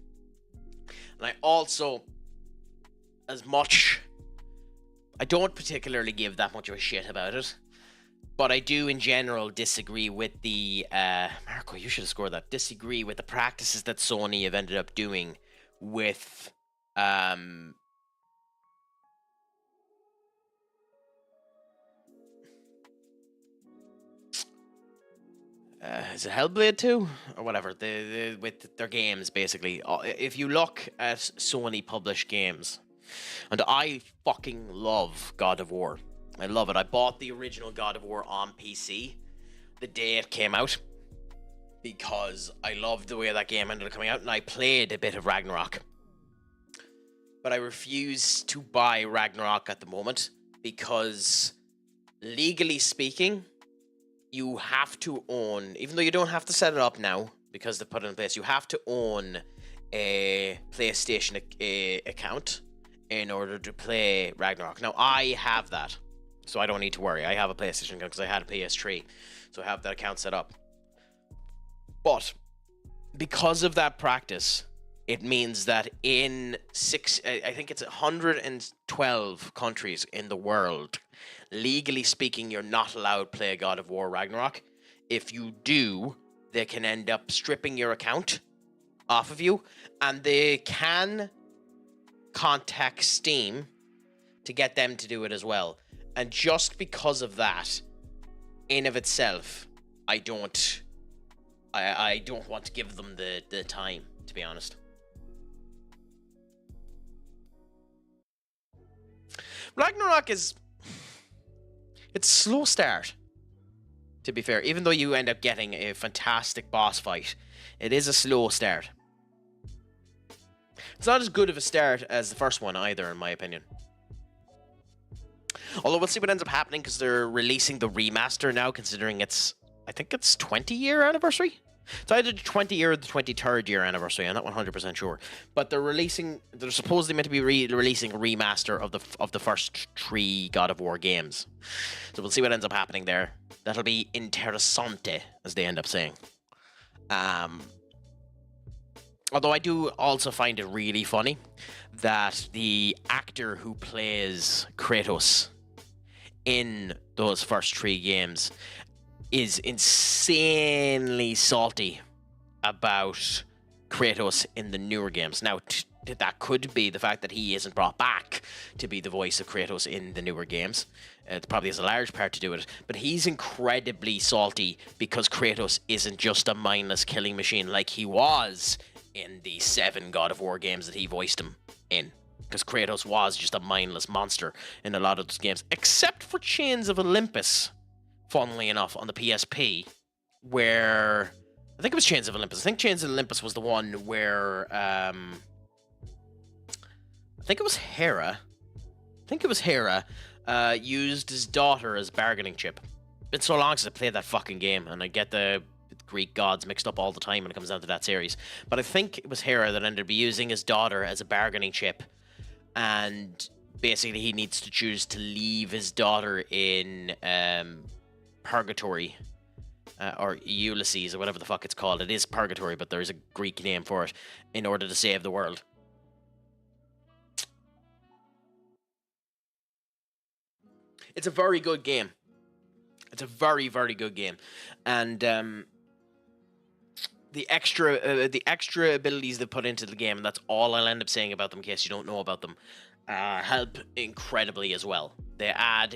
And I also, as much... I don't particularly give that much of a shit about it. But I do, in general, disagree with the... Marco, you should have scored that. Disagree with the practices that Sony have ended up doing with... is it Hellblade 2 or whatever, with their games basically. If you look at Sony published games, and I fucking love God of War. I love it. I bought the original God of War on PC the day it came out because I loved the way that game ended up coming out, and I played a bit of Ragnarok. But I refuse to buy Ragnarok at the moment because, legally speaking, you have to own, even though you don't have to set it up now because they put it in place, you have to own a PlayStation account in order to play Ragnarok. Now, I have that, so I don't need to worry. I have a PlayStation account because I had a PS3, so I have that account set up. But because of that practice, it means that in I think it's 112 countries in the world, legally speaking, you're not allowed to play God of War Ragnarok. If you do, they can end up stripping your account off of you, and they can contact Steam to get them to do it as well. And just because of that, in of itself, I don't want to give them the time, to be honest. Ragnarok it's a slow start, to be fair. Even though you end up getting a fantastic boss fight, it is a slow start. It's not as good of a start as the first one either, in my opinion. Although we'll see what ends up happening because they're releasing the remaster now, considering I think it's 20-year anniversary. It's either the 20-year or the 23rd year anniversary. I'm not 100% sure, but they're supposedly meant to be releasing a remaster of the first 3 God of War games. So we'll see what ends up happening there. That'll be interessante, as they end up saying. Although I do also find it really funny that the actor who plays Kratos in those first 3 games is insanely salty about Kratos in the newer games. Now, that could be the fact that he isn't brought back to be the voice of Kratos in the newer games. It probably has a large part to do with it. But he's incredibly salty because Kratos isn't just a mindless killing machine like he was in the 7 God of War games that he voiced him in. Because Kratos was just a mindless monster in a lot of those games. Except for Chains of Olympus, funnily enough, on the PSP, where I think it was Chains of Olympus. I think Chains of Olympus was the one where I think it was Hera. Used his daughter as bargaining chip. It's been so long since I played that fucking game, and I get the Greek gods mixed up all the time when it comes down to that series. But I think it was Hera that ended up using his daughter as a bargaining chip, and basically he needs to choose to leave his daughter in Purgatory, or Ulysses, or whatever the fuck it's called. It is Purgatory, but there's a Greek name for it, in order to save the world. It's a very good game. It's a very, very good game. And the extra abilities they put into the game, and that's all I'll end up saying about them in case you don't know about them, help incredibly as well. They add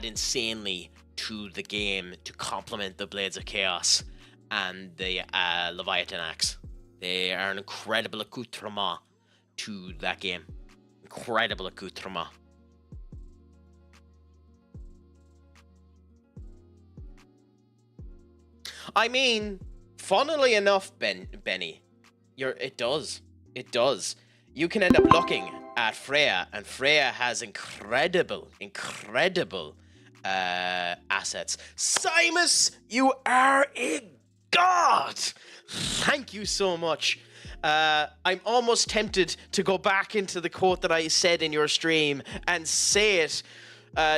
insanely to the game to complement the Blades of Chaos and the Leviathan Axe. They are an incredible accoutrement to that game. Incredible accoutrement. I mean, funnily enough, Benny, it does. You can end up looking at Freya, and Freya has incredible assets. Simus, you are a god! Thank you so much. I'm almost tempted to go back into the quote that I said in your stream and say it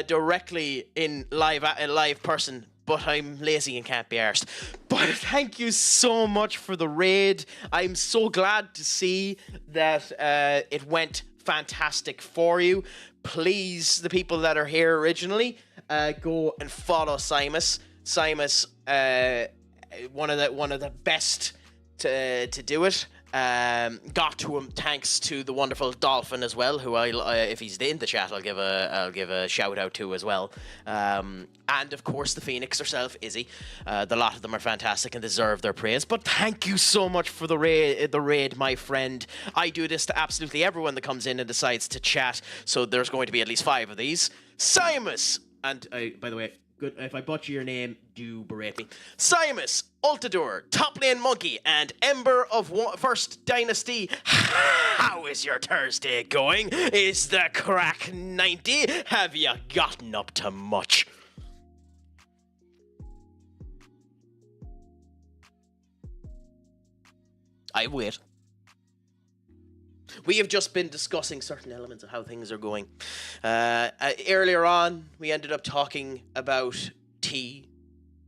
directly in live person, but I'm lazy and can't be arsed. But thank you so much for the raid. I'm so glad to see that it went fantastic for you. Please, the people that are here originally, go and follow Simus. Simus, one of the best to do it. got to him thanks to the wonderful Dolphin as well, who if he's in the chat, I'll give a shout out to as well. And of course the Phoenix herself, Izzy. The lot of them are fantastic and deserve their praise. But thank you so much for the raid, my friend. I do this to absolutely everyone that comes in and decides to chat. So there's going to be at least 5 of these. Simus, and by the way, good. If I butcher your name, do berate me. Simus, Ultador, Top Lane Monkey, and Ember of First Dynasty. How is your Thursday going? Is the crack 90? Have you gotten up to much? I wait. We have just been discussing certain elements of how things are going. Earlier on, we ended up talking about tea,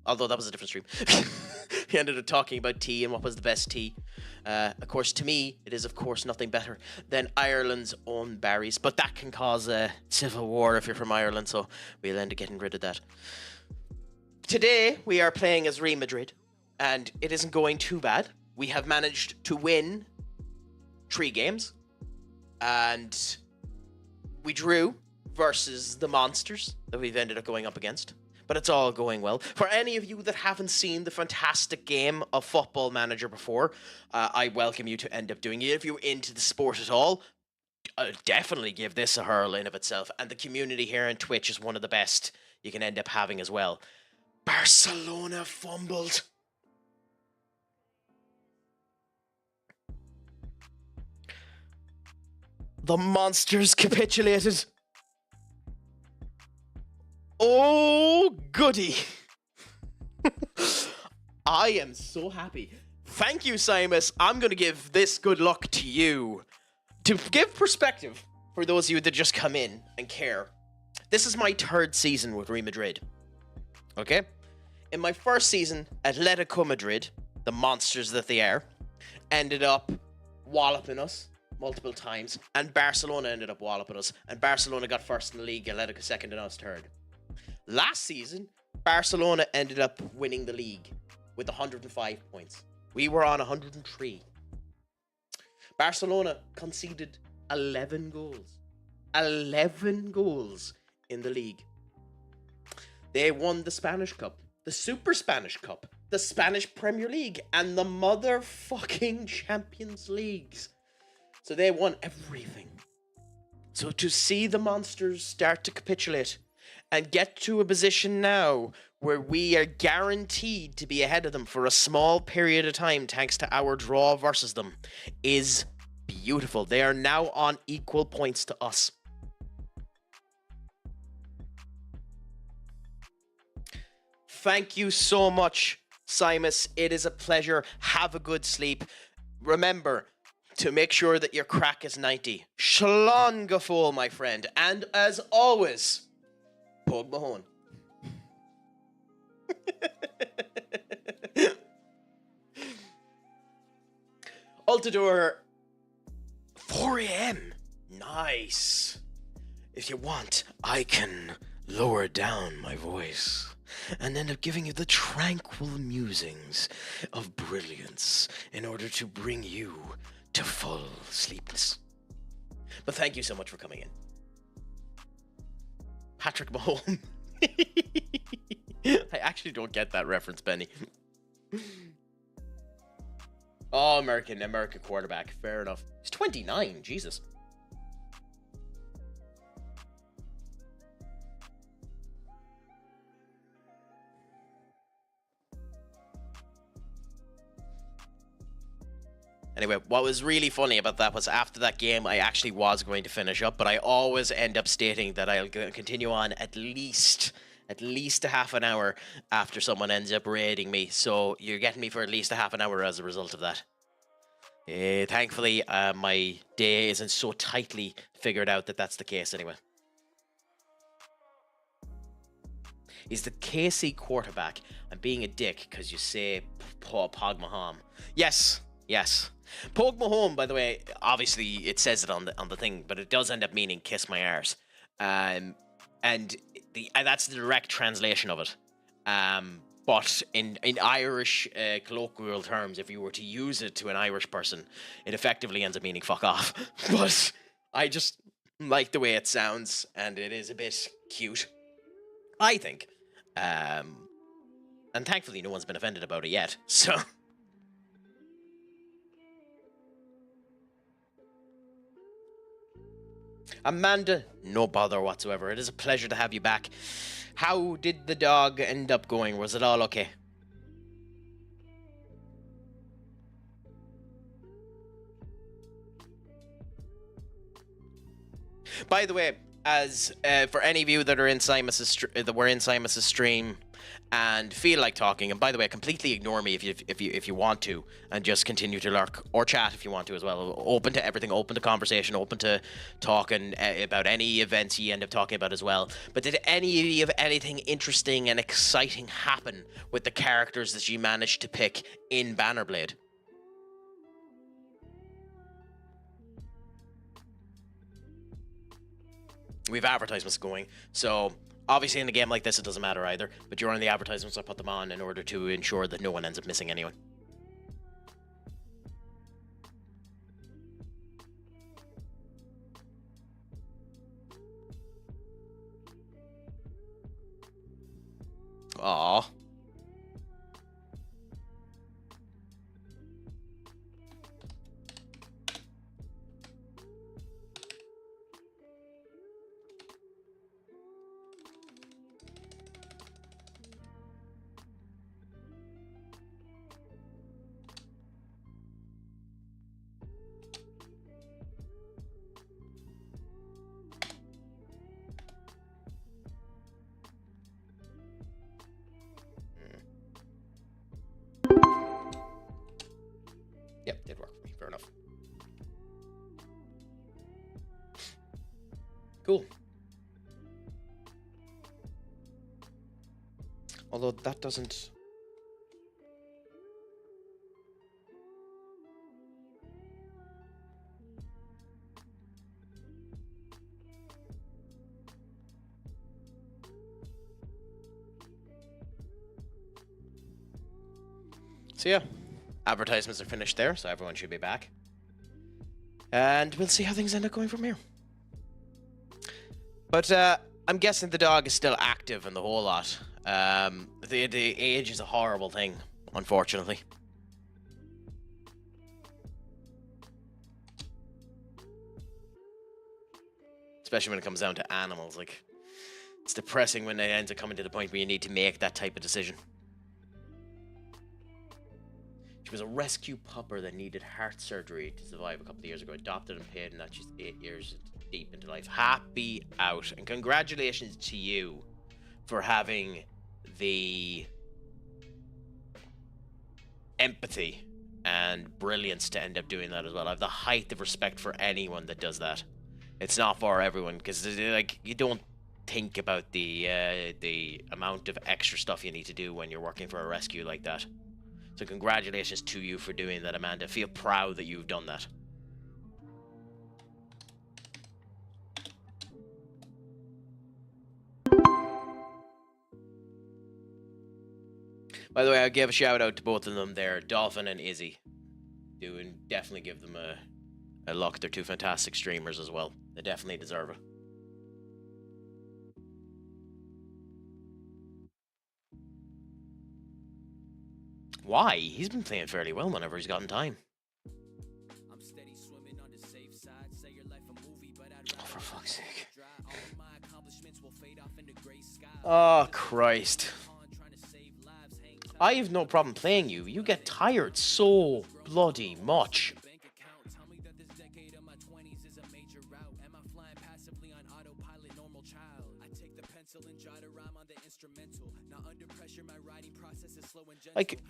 although that was a different stream. We ended up talking about tea and what was the best tea. Of course, to me, it is, of course, nothing better than Ireland's own berries, but that can cause a civil war if you're from Ireland, so we'll end up getting rid of that. Today, we are playing as Real Madrid, and it isn't going too bad. We have managed to win 3 games, and we drew versus the monsters that we've ended up going up against, but it's all going well. For any of you that haven't seen the fantastic game of Football Manager before, I welcome you to end up doing it. If you're into the sport at all, definitely give this a hurl in of itself, and the community here on Twitch is one of the best you can end up having as well. Barcelona fumbled. The monsters capitulated. Oh, goody. I am so happy. Thank you, Simus. I'm going to give this good luck to you. To give perspective for those of you that just come in and care, this is my 3rd season with Real Madrid. Okay? In my 1st season, Atletico Madrid, the monsters that they are, ended up walloping us multiple times, and Barcelona ended up walloping us, and Barcelona got 1st in the league, Atletico 2nd, and us 3rd. Last season, Barcelona ended up winning the league with 105 points. We were on 103. Barcelona conceded 11 goals. 11 goals in the league. They won the Spanish Cup, the Super Spanish Cup, the Spanish Premier League, and the motherfucking Champions Leagues. So they won everything. So to see the monsters start to capitulate and get to a position now where we are guaranteed to be ahead of them for a small period of time thanks to our draw versus them is beautiful. They are now on equal points to us. Thank you so much, Simus. It is a pleasure. Have a good sleep. Remember to make sure that your crack is 90. Shalom Gafol, my friend. And as always, Pog Mahone. Ultador, 4 a.m. Nice. If you want, I can lower down my voice and end up giving you the tranquil musings of brilliance in order to bring you to full sleepness. But thank you so much for coming in. Patrick Mahomes. I actually don't get that reference, Benny. Oh, American quarterback. Fair enough. He's 29. Jesus. Anyway, what was really funny about that was after that game, I actually was going to finish up, but I always end up stating that I'll continue on at least a half an hour after someone ends up raiding me. So you're getting me for at least a half an hour as a result of that. Thankfully, my day isn't so tightly figured out that that's the case anyway. Is the KC quarterback? I'm being a dick because you say Pog Mahom. Yes. Pog Mahom, by the way, obviously it says it on the thing, but it does end up meaning kiss my arse. And that's the direct translation of it. But in Irish colloquial terms, if you were to use it to an Irish person, it effectively ends up meaning fuck off. But I just like the way it sounds, and it is a bit cute, I think. And thankfully, no one's been offended about it yet. So. Amanda, no bother whatsoever. It is a pleasure to have you back. How did the dog end up going? Was it all okay? By the way, as for any of you that are in Simus's stream and feel like talking, and by the way, completely ignore me if you want to, and just continue to lurk or chat if you want to as well. Open to everything, open to conversation, open to talking about any events you end up talking about as well. But did any of anything interesting and exciting happen with the characters that you managed to pick in Bannerblade? We have advertisements going, so obviously in a game like this it doesn't matter either, but during the advertisements I put them on in order to ensure that no one ends up missing anyone. Aww. Yep, did work for me. Fair enough. Cool. Although that doesn't... So yeah, advertisements are finished there, so everyone should be back. And we'll see how things end up going from here. But I'm guessing the dog is still active in the whole lot. The age is a horrible thing, unfortunately. Especially when it comes down to animals. Like, it's depressing when it ends up coming to the point where you need to make that type of decision. She was a rescue pupper that needed heart surgery to survive a couple of years ago. Adopted and paid, and that she's 8 years deep into life. Happy out. And congratulations to you for having the empathy and brilliance to end up doing that as well. I have the height of respect for anyone that does that. It's not for everyone, because like, you don't think about the amount of extra stuff you need to do when you're working for a rescue like that. So congratulations to you for doing that, Amanda. Feel proud that you've done that. By the way, I give a shout out to both of them there, Dolphin and Izzy. Do and definitely give them a look. They're two fantastic streamers as well. They definitely deserve it. Why? He's been playing fairly well whenever he's gotten time. I'm steady swimming on the safe side. Say your life a movie, but I'd Oh, for fuck's sake. all of my accomplishments will fade off into gray sky. Oh, Christ. I have no problem playing you. You get tired so bloody much. Bank account, tell me that this decade of my 20s is a major route. Am I flying passively on autopilot, normal child? I take the pencil and try to rhyme on the instrumental. Now under pressure, my writing process is slow and gentle. Like,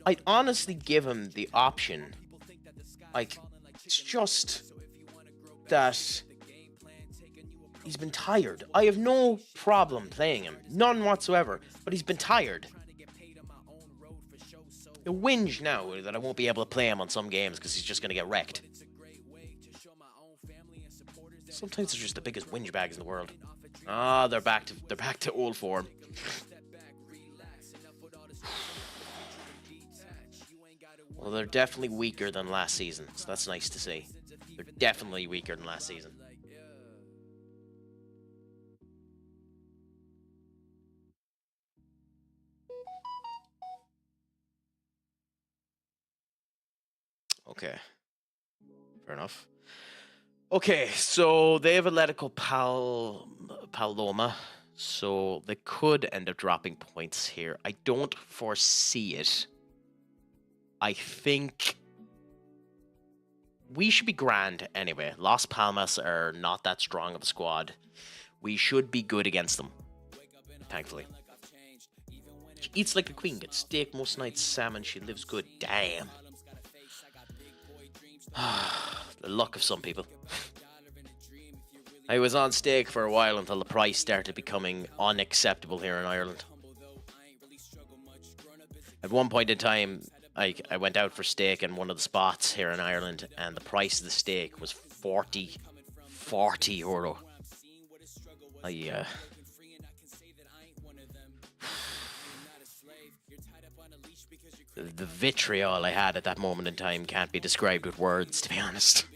I'd honestly give him the option. Like, it's just that he's been tired. I have no problem playing him. None whatsoever. But he's been tired. I whinge now that I won't be able to play him on some games because he's just going to get wrecked. Sometimes they're just the biggest whinge bags in the world. Ah, they're back to old form. Well, they're definitely weaker than last season, so that's nice to see. They're definitely weaker than last season. Okay. Fair enough. Okay, so they have Atletico Paloma, so they could end up dropping points here. I don't foresee it. I think we should be grand anyway. Las Palmas are not that strong of a squad. We should be good against them, thankfully. She eats like a queen, gets steak most nights, salmon, she lives good. Damn. The luck of some people. I was on steak for a while until the price started becoming unacceptable here in Ireland. At one point in time, I went out for steak in one of the spots here in Ireland, and the price of the steak was 40 euro. The vitriol I had at that moment in time can't be described with words, to be honest.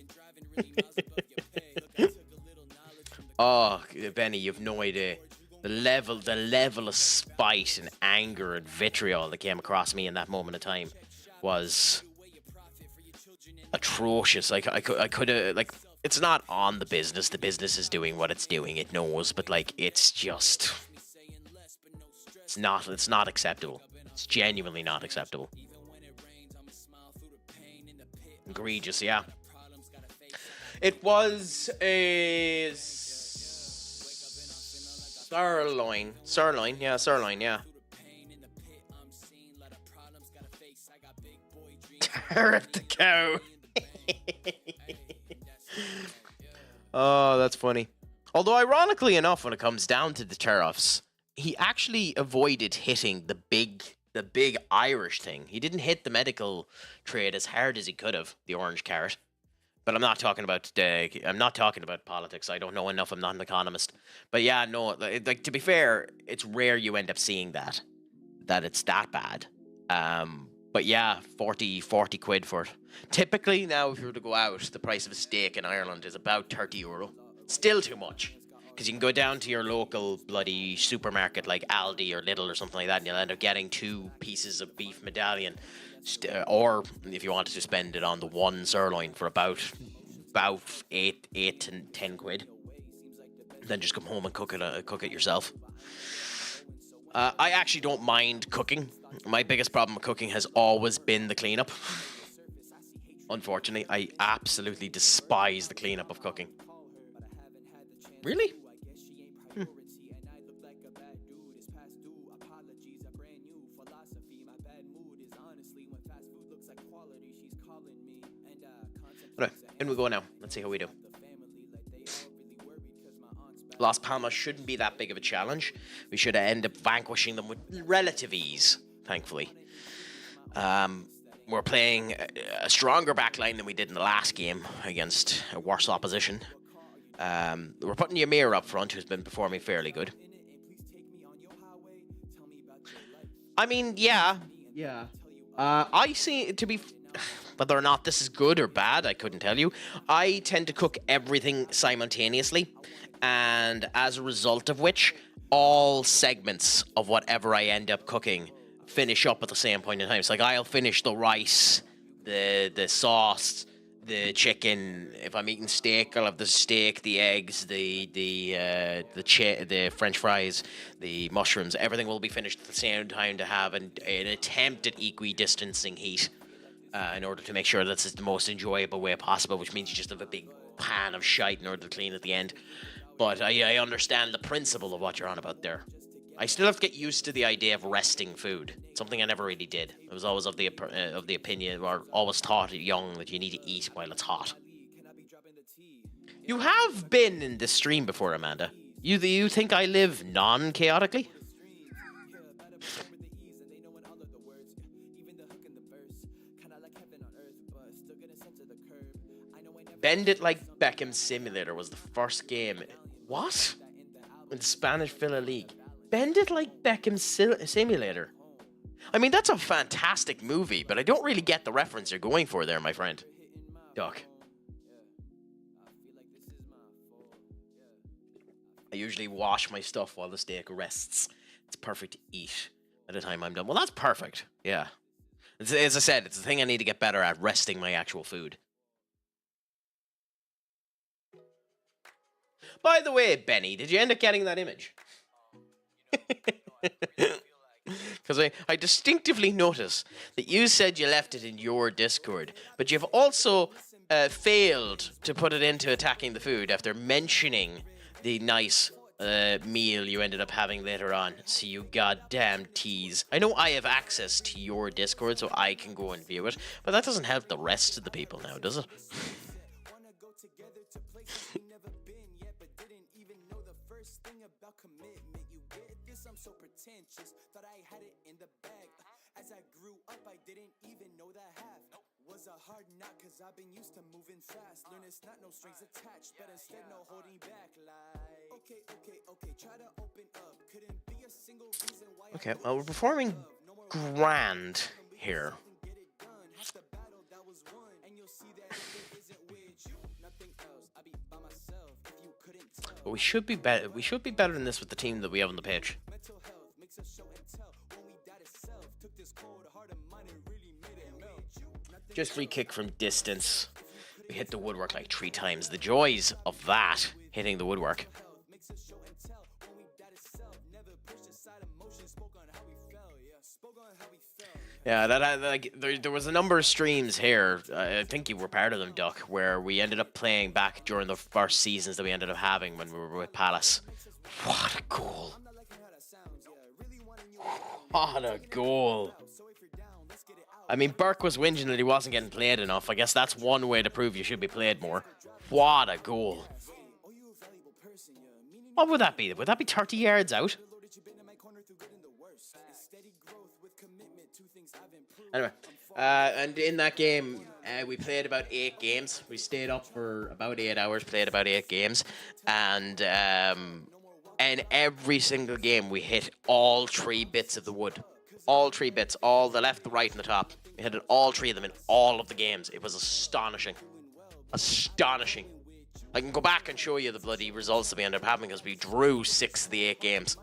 Oh, Benny, you've no idea. The level of spite and anger and vitriol that came across me in that moment of time was atrocious. Like I could have, like, it's not on the business. The business is doing what it's doing. It knows, but like, it's just, it's not acceptable. It's genuinely not acceptable. Egregious, yeah. It was a sirloin, yeah. Tariff the cow. Oh, that's funny. Although, ironically enough, when it comes down to the tariffs, he actually avoided hitting the big Irish thing. He didn't hit the medical trade as hard as he could have, the orange carrot. But I'm not talking about politics. I don't know enough. I'm not an economist. But yeah, no, like, to be fair, it's rare you end up seeing that it's that bad. But yeah, 40 quid for it. Typically now, if you were to go out, the price of a steak in Ireland is about 30 euro. Still too much. Because you can go down to your local bloody supermarket like Aldi or Lidl or something like that, and you'll end up getting 2 pieces of beef medallion. Or if you wanted to spend it on the one sirloin for about 8 to 10 quid. Then just come home and cook it yourself. I actually don't mind cooking. My biggest problem with cooking has always been the cleanup. Unfortunately, I absolutely despise the cleanup of cooking. Really? Right, in we go now. Let's see how we do. Las Palmas shouldn't be that big of a challenge. We should end up vanquishing them with relative ease, thankfully. We're playing a stronger backline than we did in the last game against a worse opposition. We're putting Ymir up front, who's been performing fairly good. I mean, yeah. I see, whether or not this is good or bad, I couldn't tell you. I tend to cook everything simultaneously, and as a result of which, all segments of whatever I end up cooking finish up at the same point in time. So, like, I'll finish the rice, the sauce, the chicken. If I'm eating steak, I'll have the steak, the eggs, the French fries, the mushrooms. Everything will be finished at the same time to have an attempt at equidistancing heat. In order to make sure that's the most enjoyable way possible, which means you just have a big pan of shite in order to clean at the end. But I understand the principle of what you're on about there. I still have to get used to the idea of resting food. Something I never really did. I was always of the opinion, or always taught young, that you need to eat while it's hot. You have been in this stream before, Amanda. You think I live non-chaotically? Bend It Like Beckham Simulator was the first game. What? In the Spanish Villa League. Bend It Like Beckham Simulator. I mean, that's a fantastic movie, but I don't really get the reference you're going for there, my friend. Duck. I usually wash my stuff while the steak rests. It's perfect to eat by the time I'm done. Well, that's perfect. Yeah. As I said, it's the thing I need to get better at, resting my actual food. By the way, Benny, did you end up getting that image? Because I distinctively notice that you said you left it in your Discord, but you've also failed to put it into attacking the food after mentioning the nice meal you ended up having later on. So you goddamn tease. I know I have access to your Discord, so I can go and view it, but that doesn't help the rest of the people now, does it? Thought I had it in the bag. As I grew up, I didn't even know the half. Was a hard knock, cause I've been used to moving fast. Learn it's not no strings attached, but instead no holding back. Like, okay, try to open up. Couldn't be a single reason why. Okay, well, we're performing grand here. But we should be better. We should be better than this with the team that we have on the pitch. Just free kick from distance. We hit the woodwork like 3 times. The joys of that, hitting the woodwork. Yeah, there was a number of streams here. I think you were part of them, Duck, where we ended up playing back during the first seasons that we ended up having when we were with Palace. What a goal! What a goal! I mean, Burke was whinging that he wasn't getting played enough. I guess that's one way to prove you should be played more. What a goal! What would that be? Would that be 30 yards out? Anyway, and in that game, we played about 8 games. We stayed up for about 8 hours, played about 8 games, and every single game we hit all 3 bits of the wood. All 3 bits, all the left, the right, and the top. We hit all 3 of them in all of the games. It was astonishing. Astonishing. I can go back and show you the bloody results that we ended up having because we drew 6 of the 8 games.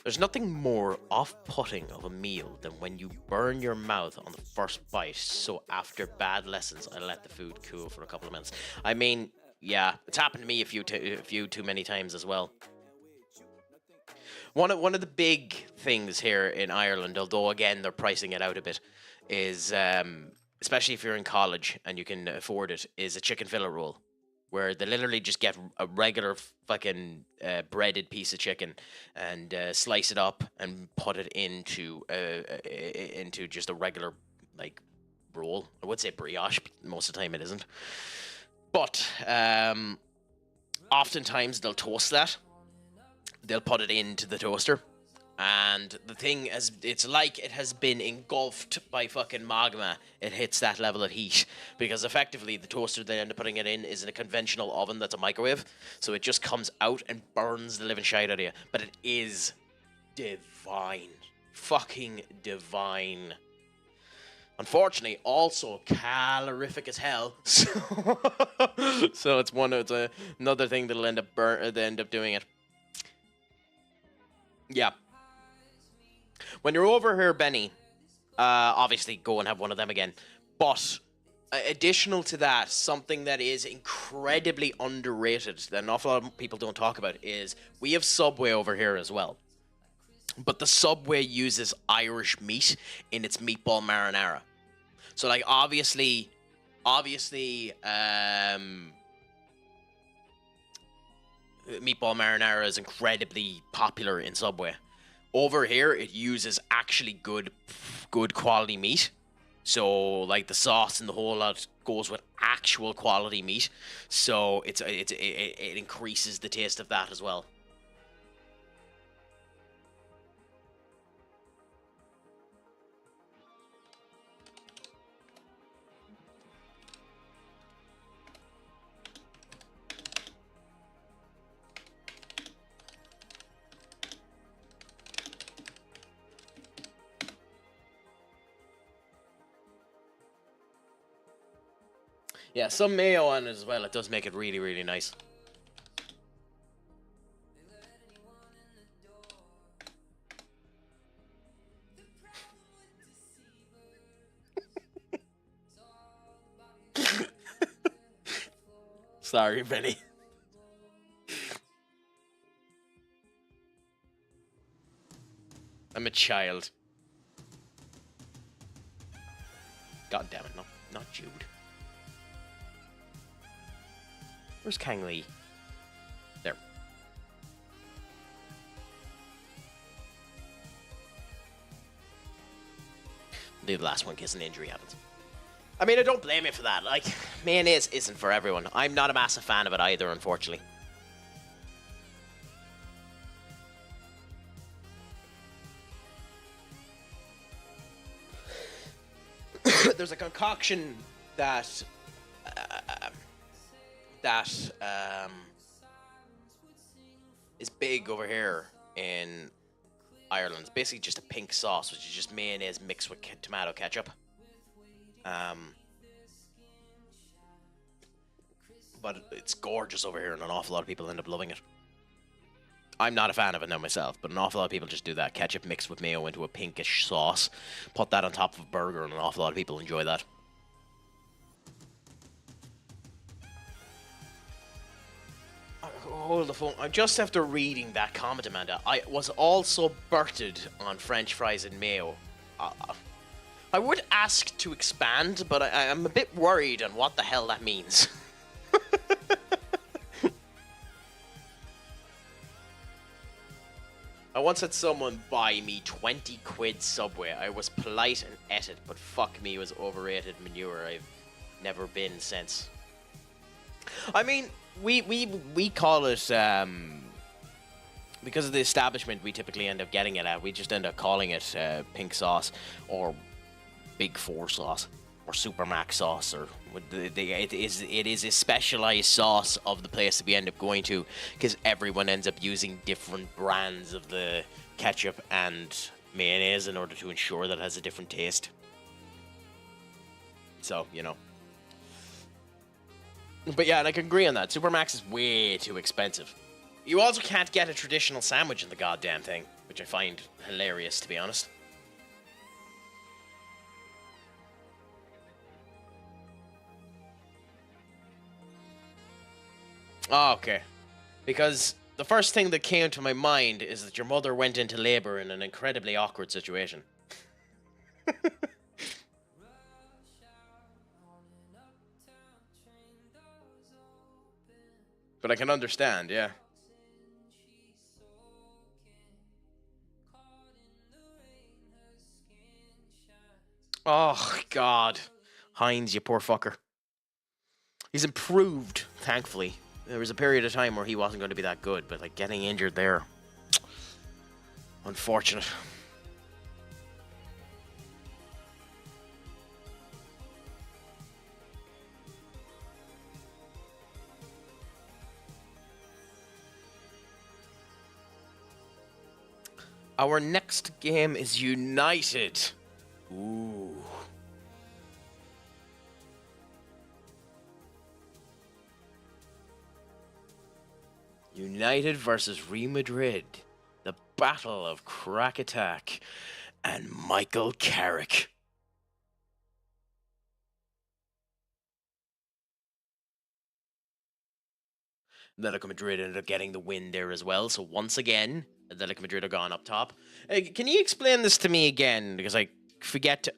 There's nothing more off-putting of a meal than when you burn your mouth on the first bite, so after bad lessons, I let the food cool for a couple of minutes. I mean, yeah, it's happened to me a few too many times as well. One of the big things here in Ireland, although again they're pricing it out a bit, is, especially if you're in college and you can afford it, is a chicken fillet roll. Where they literally just get a regular fucking breaded piece of chicken and slice it up and put it into just a regular like roll. I would say brioche, but most of the time it isn't. But oftentimes they'll toast that. They'll put it into the toaster. And the thing is, it's like it has been engulfed by fucking magma. It hits that level of heat. Because effectively, the toaster they end up putting it in is in a conventional oven that's a microwave. So it just comes out and burns the living shit out of you. But it is divine. Fucking divine. Unfortunately, also calorific as hell. So it's another thing that'll end up doing it. Yeah. When you're over here, Benny, obviously go and have one of them again. But additional to that, something that is incredibly underrated that an awful lot of people don't talk about is we have Subway over here as well. But the Subway uses Irish meat in its meatball marinara. So, like, obviously, meatball marinara is incredibly popular in Subway. Over here, it uses actually good quality meat. So, like, the sauce and the whole lot goes with actual quality meat. So, it increases the taste of that as well. Yeah, some mayo on it as well. It does make it really, really nice. Sorry, Benny. I'm a child. God damn it, not Jude. Where's Kang Lee? There. The last one, in case an injury happens. I mean, I don't blame you for that. Like, mayonnaise isn't for everyone. I'm not a massive fan of it either, unfortunately. There's a concoction that is big over here in Ireland. It's basically just a pink sauce, which is just mayonnaise mixed with tomato ketchup. But it's gorgeous over here, and an awful lot of people end up loving it. I'm not a fan of it now myself, but an awful lot of people just do that. Ketchup mixed with mayo into a pinkish sauce. Put that on top of a burger, and an awful lot of people enjoy that. Hold the phone. Just after reading that comment, Amanda, I was also burted on French fries and mayo. I would ask to expand, but I'm a bit worried on what the hell that means. I once had someone buy me 20 quid Subway. I was polite and ate it, but fuck me, it was overrated manure. I've never been since. I mean, we call it, because of the establishment we typically end up getting it at, we just end up calling it pink sauce or Big Four sauce or Supermax sauce, or it is a specialized sauce of the place that we end up going to, because everyone ends up using different brands of the ketchup and mayonnaise in order to ensure that it has a different taste. So, you know. But yeah, and I can agree on that. Supermax is way too expensive. You also can't get a traditional sandwich in the goddamn thing, which I find hilarious, to be honest. Oh, okay. Because the first thing that came to my mind is that your mother went into labor in an incredibly awkward situation. But I can understand, yeah. Oh, God. Heinz, you poor fucker. He's improved, thankfully. There was a period of time where he wasn't going to be that good, but like getting injured there, unfortunate. Our next game is United. Ooh. United versus Real Madrid. The Battle of Craic and Michael Carrick. Atletico Madrid ended up getting the win there as well. So once again, Atletico Madrid are gone up top. Can you explain this to me again? Because I forget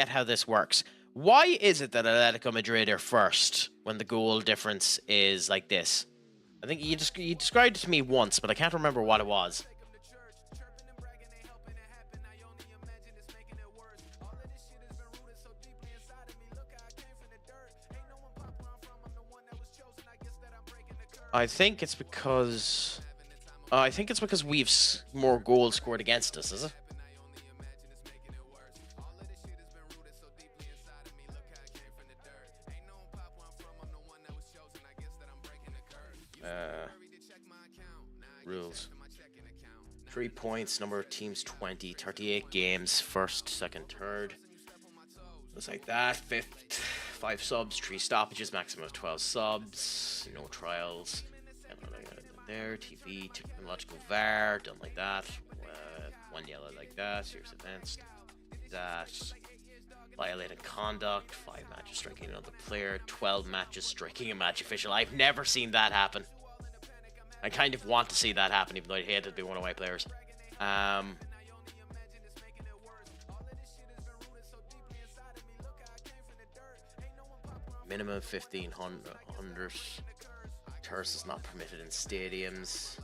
how this works. Why is it that Atletico Madrid are first when the goal difference is like this? I think you described it to me once, but I can't remember what it was. I think it's because we've more goals scored against us, is it? Rules. 3 points, number of teams 20, 38 games, first, second, third. Just like that. Fifth, 5 subs, 3 stoppages, maximum of 12 subs, no trials. There, TV, technological VAR, done like that. 1 yellow like that. Here's advanced. That. Violating conduct. 5 matches striking another player. 12 matches striking a match official. I've never seen that happen. I kind of want to see that happen, even though I'd hate it to be one of my players. Minimum 1,500. Terrace is not permitted in stadiums.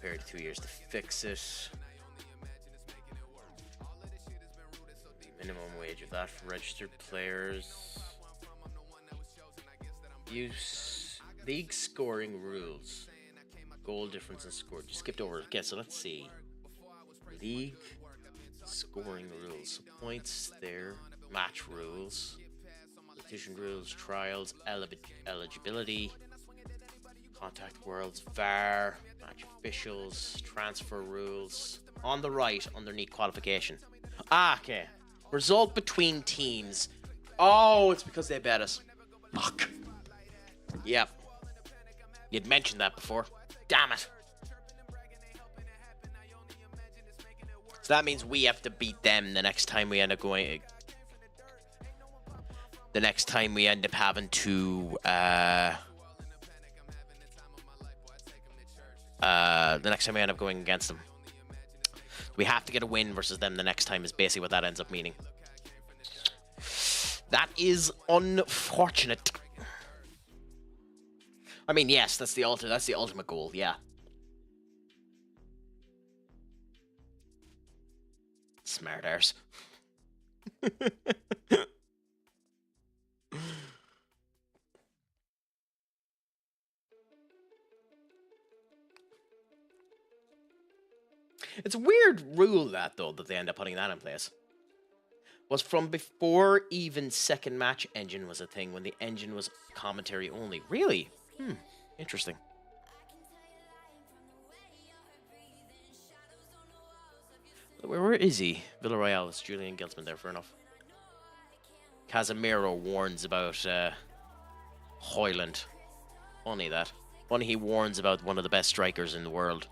Period of 2 years to fix it. Minimum wage of that for registered players. Use league scoring rules. Goal difference and score. Just skipped over it. Okay, so let's see. League scoring rules. So points there. Match rules. Competition rules. Trials. Eligibility. Contact worlds. VAR. Match officials. Transfer rules. On the right, underneath qualification. Ah, okay. Result between teams. Oh, it's because they bet us. Fuck. Yep. You'd mentioned that before. Damn it. So that means we have to beat them the next time we end up going. The next time we end up having to. The next time we end up going against them. We have to get a win versus them the next time is basically what that ends up meaning. That is unfortunate. I mean, yes, that's the ultimate goal, yeah. Smart arse. It's a weird rule that they end up putting that in place. Was from before even second match engine was a thing, when the engine was commentary only. Really? Interesting. Where is he? Villarreal is Julian Gilsman there, fair enough. Casemiro warns about Hoyland. Funny that. Funny he warns about one of the best strikers in the world.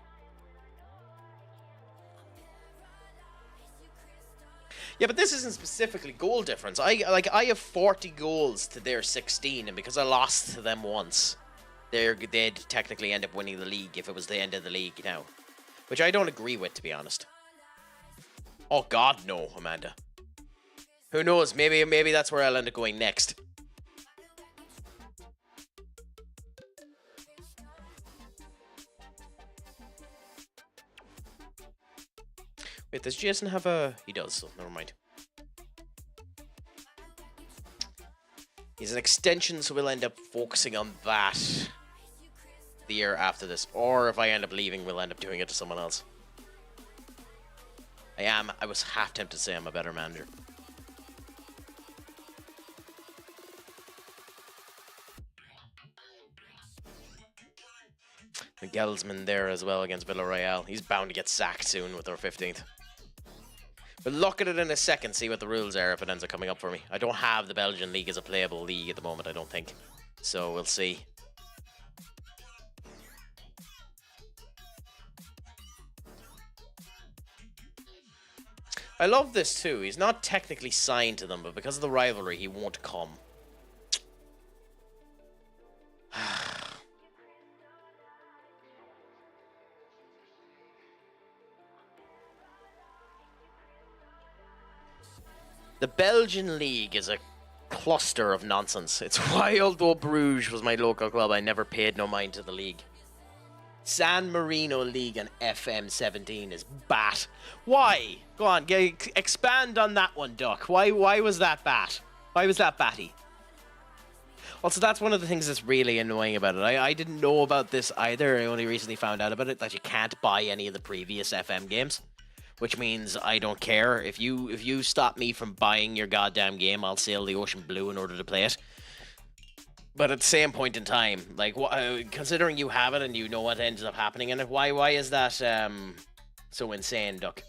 Yeah, but this isn't specifically goal difference. I have 40 goals to their 16, and because I lost to them once, they'd technically end up winning the league if it was the end of the league now. Which I don't agree with, to be honest. Oh god, no, Amanda. Who knows, maybe that's where I'll end up going next. Wait, does Jason have a... He does, so never mind. He's an extension, so we'll end up focusing on that the year after this. Or if I end up leaving, we'll end up doing it to someone else. I was half tempted to say I'm a better manager. Gelsman there as well against Villarreal. He's bound to get sacked soon with our 15th. We'll look at it in a second, see what the rules are if it ends up coming up for me. I don't have the Belgian league as a playable league at the moment, I don't think. So we'll see. I love this too. He's not technically signed to them, but because of the rivalry, he won't come. The Belgian league is a cluster of nonsense. It's why, although Bruges was my local club, I never paid no mind to the league. San Marino League and FM17 is bat. Why? Go on, expand on that one, Duck. Why was that bat? Why was that batty? Also, that's one of the things that's really annoying about it. I didn't know about this either. I only recently found out about it, that you can't buy any of the previous FM games. Which means I don't care. If you stop me from buying your goddamn game, I'll sail the ocean blue in order to play it. But at the same point in time, like, considering you have it and you know what ends up happening in it, why is that so insane, Duck?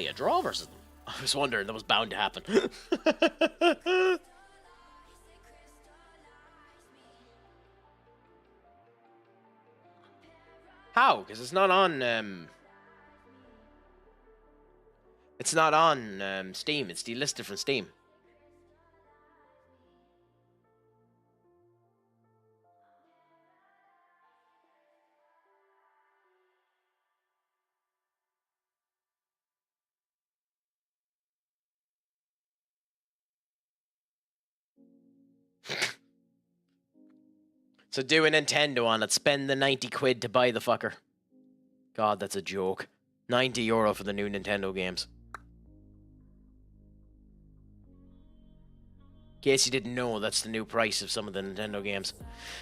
Really? A draw versus them? I was wondering, that was bound to happen. How? Because it's not on, it's not on Steam. It's delisted from Steam. So do a Nintendo on it. Spend the 90 quid to buy the fucker. God, that's a joke. €90 for the new Nintendo games. In case you didn't know, that's the new price of some of the Nintendo games.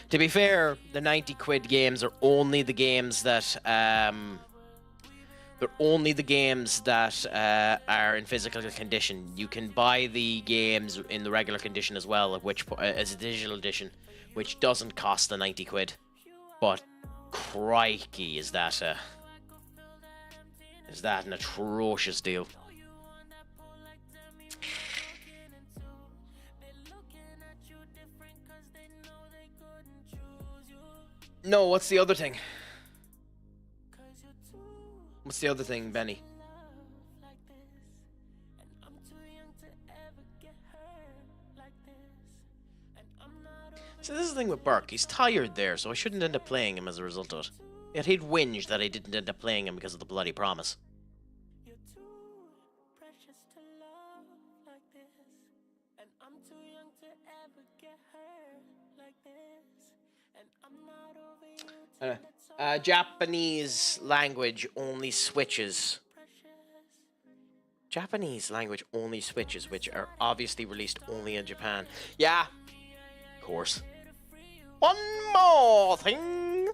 To be fair, the 90 quid games are only the games that they're only the games that are in physical condition. You can buy the games in the regular condition as well, which as a digital edition, which doesn't cost the 90 quid. But crikey, is that an atrocious deal? No, what's the other thing? What's the other thing, Benny? So this is the thing with Burke. He's tired there, so I shouldn't end up playing him as a result of it. Yet he'd whinge that I didn't end up playing him because of the bloody promise. Japanese language only switches. Japanese language only switches, which are obviously released only in Japan. Yeah, of course. One more thing.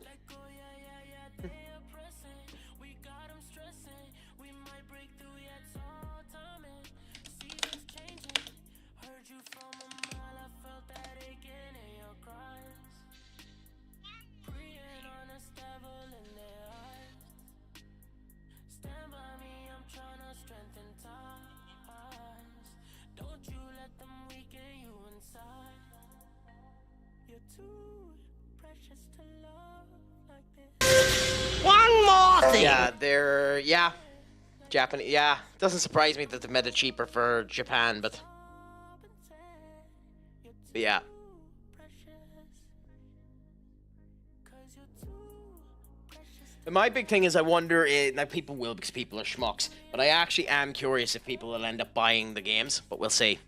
One more thing. Yeah, they're Japanese. Yeah, doesn't surprise me that they made it cheaper for Japan, but yeah. But my big thing is I wonder, now people will because people are schmucks, but I actually am curious if people will end up buying the games, but we'll see.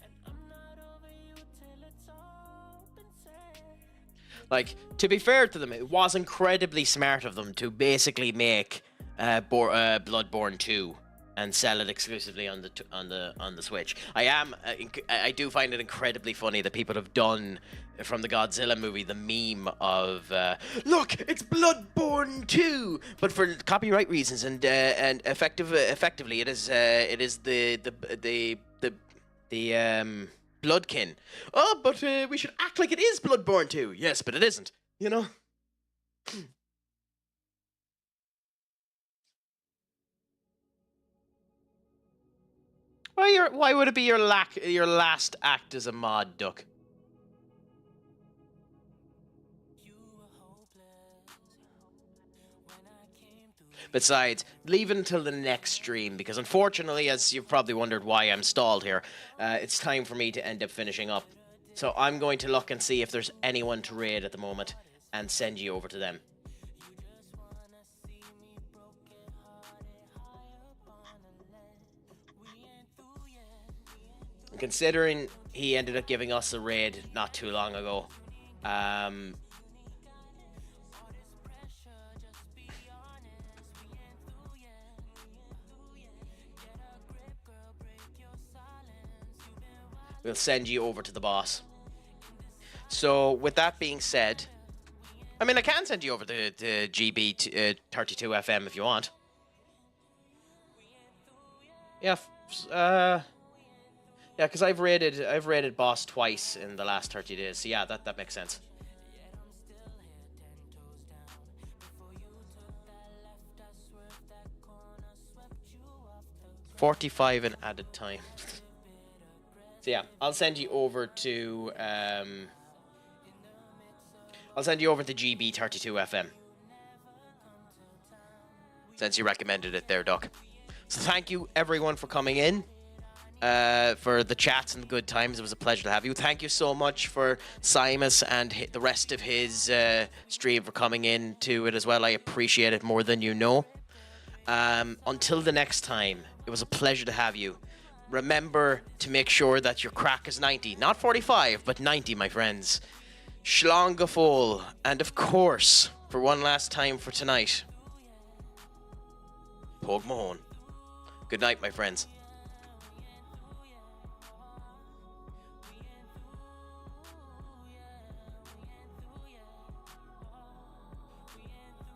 Like, to be fair to them, it was incredibly smart of them to basically make Bloodborne 2 and sell it exclusively on the Switch. I do find it incredibly funny that people have done from the Godzilla movie the meme of look, it's Bloodborne 2, but for copyright reasons and effectively it is the Bloodkin. Oh, but we should act like it is Bloodborne 2. Yes, but it isn't. You know. Why would it be your last act as a mod, Duck? Besides, leave it until the next stream, because unfortunately, as you've probably wondered why I'm stalled here, it's time for me to end up finishing up. So I'm going to look and see if there's anyone to raid at the moment, and send you over to them. Considering he ended up giving us a raid not too long ago, we'll send you over to the boss. So, with that being said, I mean, I can send you over to GB 32 FM if you want. Yeah, yeah, because I've raided boss twice in the last 30 days. So yeah, that makes sense. 45 in added time. So yeah, I'll send you over to GB32FM. Since you recommended it there, Doc. So thank you everyone for coming in. For the chats and the good times. It was a pleasure to have you. Thank you so much for Simus and the rest of his stream for coming in to it as well. I appreciate it more than you know. Until the next time, it was a pleasure to have you. Remember to make sure that your crack is 90. Not 45, but 90, my friends. Schlongafol. And of course, for one last time for tonight, Pog Mahone. Good night, my friends.